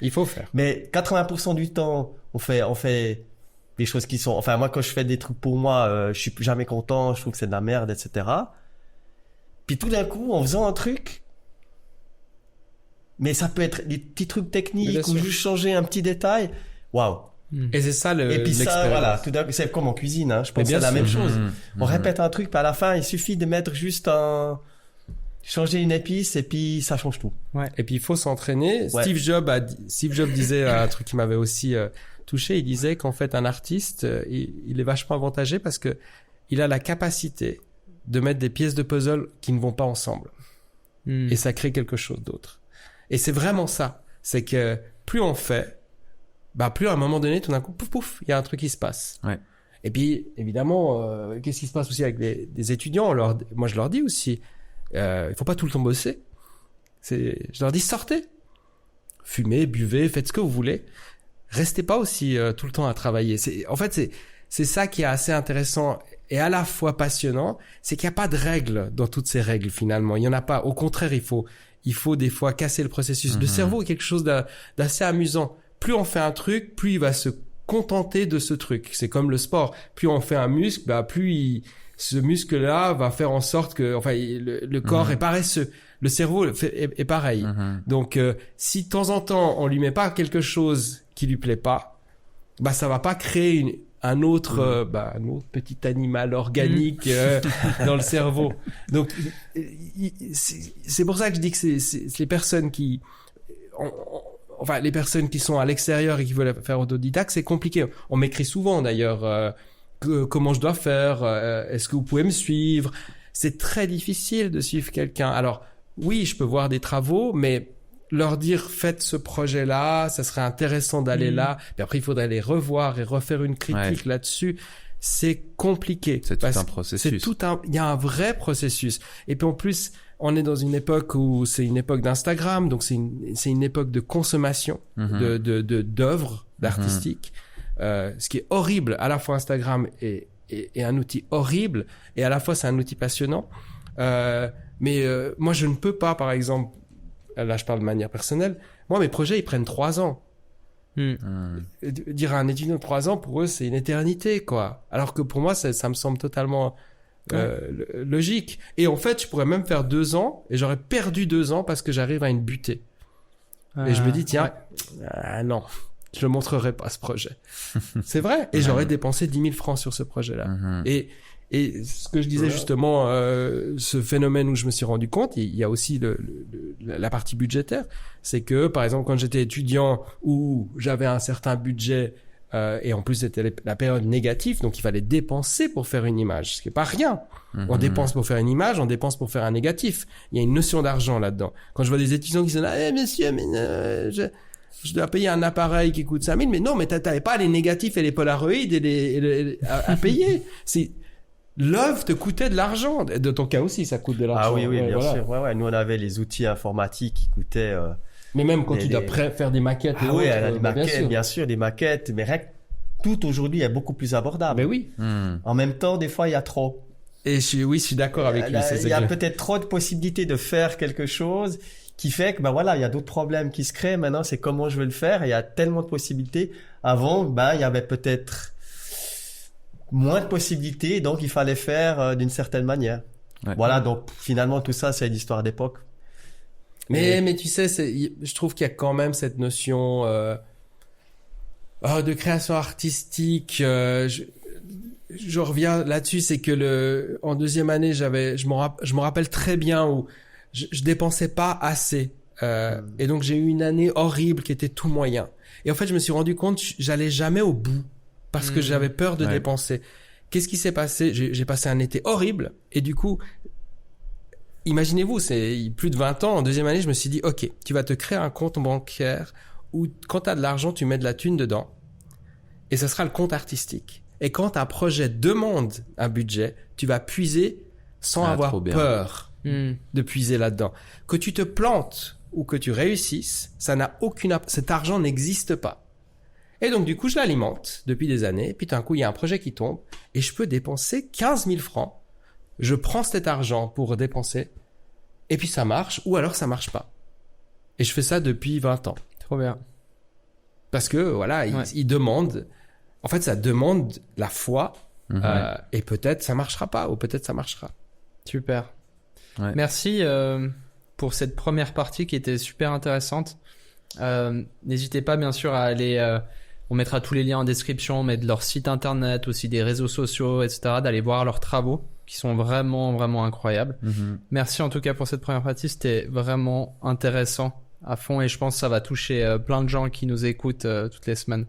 Il faut faire. Mais 80% du temps, on fait des choses qui sont, enfin, moi, quand je fais des trucs pour moi, je suis jamais content, je trouve que c'est de la merde, etc. Puis tout d'un coup, en faisant un truc, mais ça peut être des petits trucs techniques ou juste changer un petit détail. Waouh. Et c'est ça Et puis ça, voilà, tout d'un coup, c'est comme en cuisine, hein. Je pense que c'est la même chose. On répète un truc, puis à la fin, il suffit de mettre juste changer une épice, et puis ça change tout. Ouais. Et puis il faut s'entraîner. Ouais. Steve Jobs disait un truc qui m'avait aussi touché. Il disait qu'en fait un artiste, il est vachement avantagé parce que il a la capacité de mettre des pièces de puzzle qui ne vont pas ensemble, et ça crée quelque chose d'autre. Et c'est vraiment ça. C'est que plus on fait, plus à un moment donné, tout d'un coup, pouf, il y a un truc qui se passe. Ouais. Et puis, évidemment, qu'est-ce qui se passe aussi avec des étudiants? Moi, je leur dis aussi, il faut pas tout le temps bosser. Je leur dis, sortez. Fumez, buvez, faites ce que vous voulez. Restez pas aussi tout le temps à travailler. C'est ça qui est assez intéressant et à la fois passionnant, c'est qu'il n'y a pas de règles dans toutes ces règles finalement. Il n'y en a pas. Au contraire, il faut des fois casser le processus. Le cerveau est quelque chose d'assez amusant. Plus on fait un truc, plus il va se contenter de ce truc. C'est comme le sport. Plus on fait un muscle, ce muscle-là va faire en sorte que, le corps est paresseux. Le cerveau est pareil. Donc, si de temps en temps on lui met pas quelque chose qui lui plaît pas, ça va pas créer un autre petit animal organique dans le cerveau. Donc, c'est pour ça que je dis que c'est les personnes qui les personnes qui sont à l'extérieur et qui veulent faire autodidacte, c'est compliqué. On m'écrit souvent d'ailleurs comment je dois faire, est-ce que vous pouvez me suivre? C'est très difficile de suivre quelqu'un. Alors oui, je peux voir des travaux, mais leur dire faites ce projet-là, ça serait intéressant d'aller là. Puis après, il faudrait les revoir et refaire une critique là-dessus. C'est compliqué. C'est tout un processus. Il y a un vrai processus. Et puis en plus, on est dans une époque où c'est une époque d'Instagram, donc c'est une époque de consommation d'œuvres artistiques. Ce qui est horrible. À la fois Instagram est un outil horrible et à la fois c'est un outil passionnant. Mais moi, je ne peux pas, par exemple, là je parle de manière personnelle, moi mes projets ils prennent 3 ans. Dire à un étudiant de 3 ans, pour eux c'est une éternité, quoi. Alors que pour moi ça me semble totalement logique. Et en fait je pourrais même faire 2 ans et j'aurais perdu 2 ans parce que j'arrive à une butée. Et je me dis tiens, non, je le montrerai pas ce projet. C'est vrai. Et j'aurais dépensé 10 000 francs sur ce projet-là. Et ce que je disais justement, ce phénomène où je me suis rendu compte, il y a aussi la partie budgétaire. C'est que, par exemple, quand j'étais étudiant où j'avais un certain budget, et en plus c'était la période négative, donc il fallait dépenser pour faire une image, ce qui est pas rien. On dépense pour faire une image, on dépense pour faire un négatif. Il y a une notion d'argent là-dedans. Quand je vois des étudiants qui disent monsieur, mais je dois payer un appareil qui coûte 5 000, mais non, mais t'avais pas les négatifs et les polaroïdes à payer. L'œuvre te coûtait de l'argent. De ton cas aussi, ça coûte de l'argent. Ah oui, bien sûr. Ouais. Nous, on avait les outils informatiques qui coûtaient... mais même quand tu dois faire des maquettes et autres. Des maquettes, bien sûr, des maquettes. Mais tout aujourd'hui est beaucoup plus abordable. Mais oui. En même temps, des fois, il y a trop. Et je suis d'accord avec lui. Il y a peut-être trop de possibilités de faire quelque chose qui fait que, il y a d'autres problèmes qui se créent. Maintenant, c'est comment je vais le faire. Et il y a tellement de possibilités. Avant, il y avait peut-être moins de possibilités, donc il fallait faire d'une certaine manière. Ouais. Voilà, donc finalement tout ça c'est une histoire d'époque. Mais tu sais, je trouve qu'il y a quand même cette notion de création artistique. Je reviens là-dessus, c'est que en 2e année, je me rappelle très bien où je dépensais pas assez. Et donc j'ai eu une année horrible qui était tout moyen. Et en fait, je me suis rendu compte j'allais jamais au bout. Parce que j'avais peur de dépenser. Qu'est-ce qui s'est passé? J'ai passé un été horrible. Et du coup, imaginez-vous, c'est plus de 20 ans. En 2e année, je me suis dit, OK, tu vas te créer un compte bancaire où quand tu as de l'argent, tu mets de la thune dedans. Et ce sera le compte artistique. Et quand un projet demande un budget, tu vas puiser sans avoir peur de puiser là-dedans. Que tu te plantes ou que tu réussisses, cet argent n'existe pas. Et donc, du coup, je l'alimente depuis des années. Puis, d'un coup, il y a un projet qui tombe et je peux dépenser 15 000 francs. Je prends cet argent pour dépenser et puis ça marche ou alors ça marche pas. Et je fais ça depuis 20 ans. Trop bien. Parce que, il demande... En fait, ça demande la foi et peut-être ça marchera pas ou peut-être ça marchera. Super. Ouais. Merci pour cette première partie qui était super intéressante. N'hésitez pas, bien sûr, à aller... on mettra tous les liens en description, mais de leur site internet, aussi des réseaux sociaux, etc., d'aller voir leurs travaux qui sont vraiment, vraiment incroyables. Merci en tout cas pour cette première partie. C'était vraiment intéressant à fond et je pense que ça va toucher plein de gens qui nous écoutent toutes les semaines.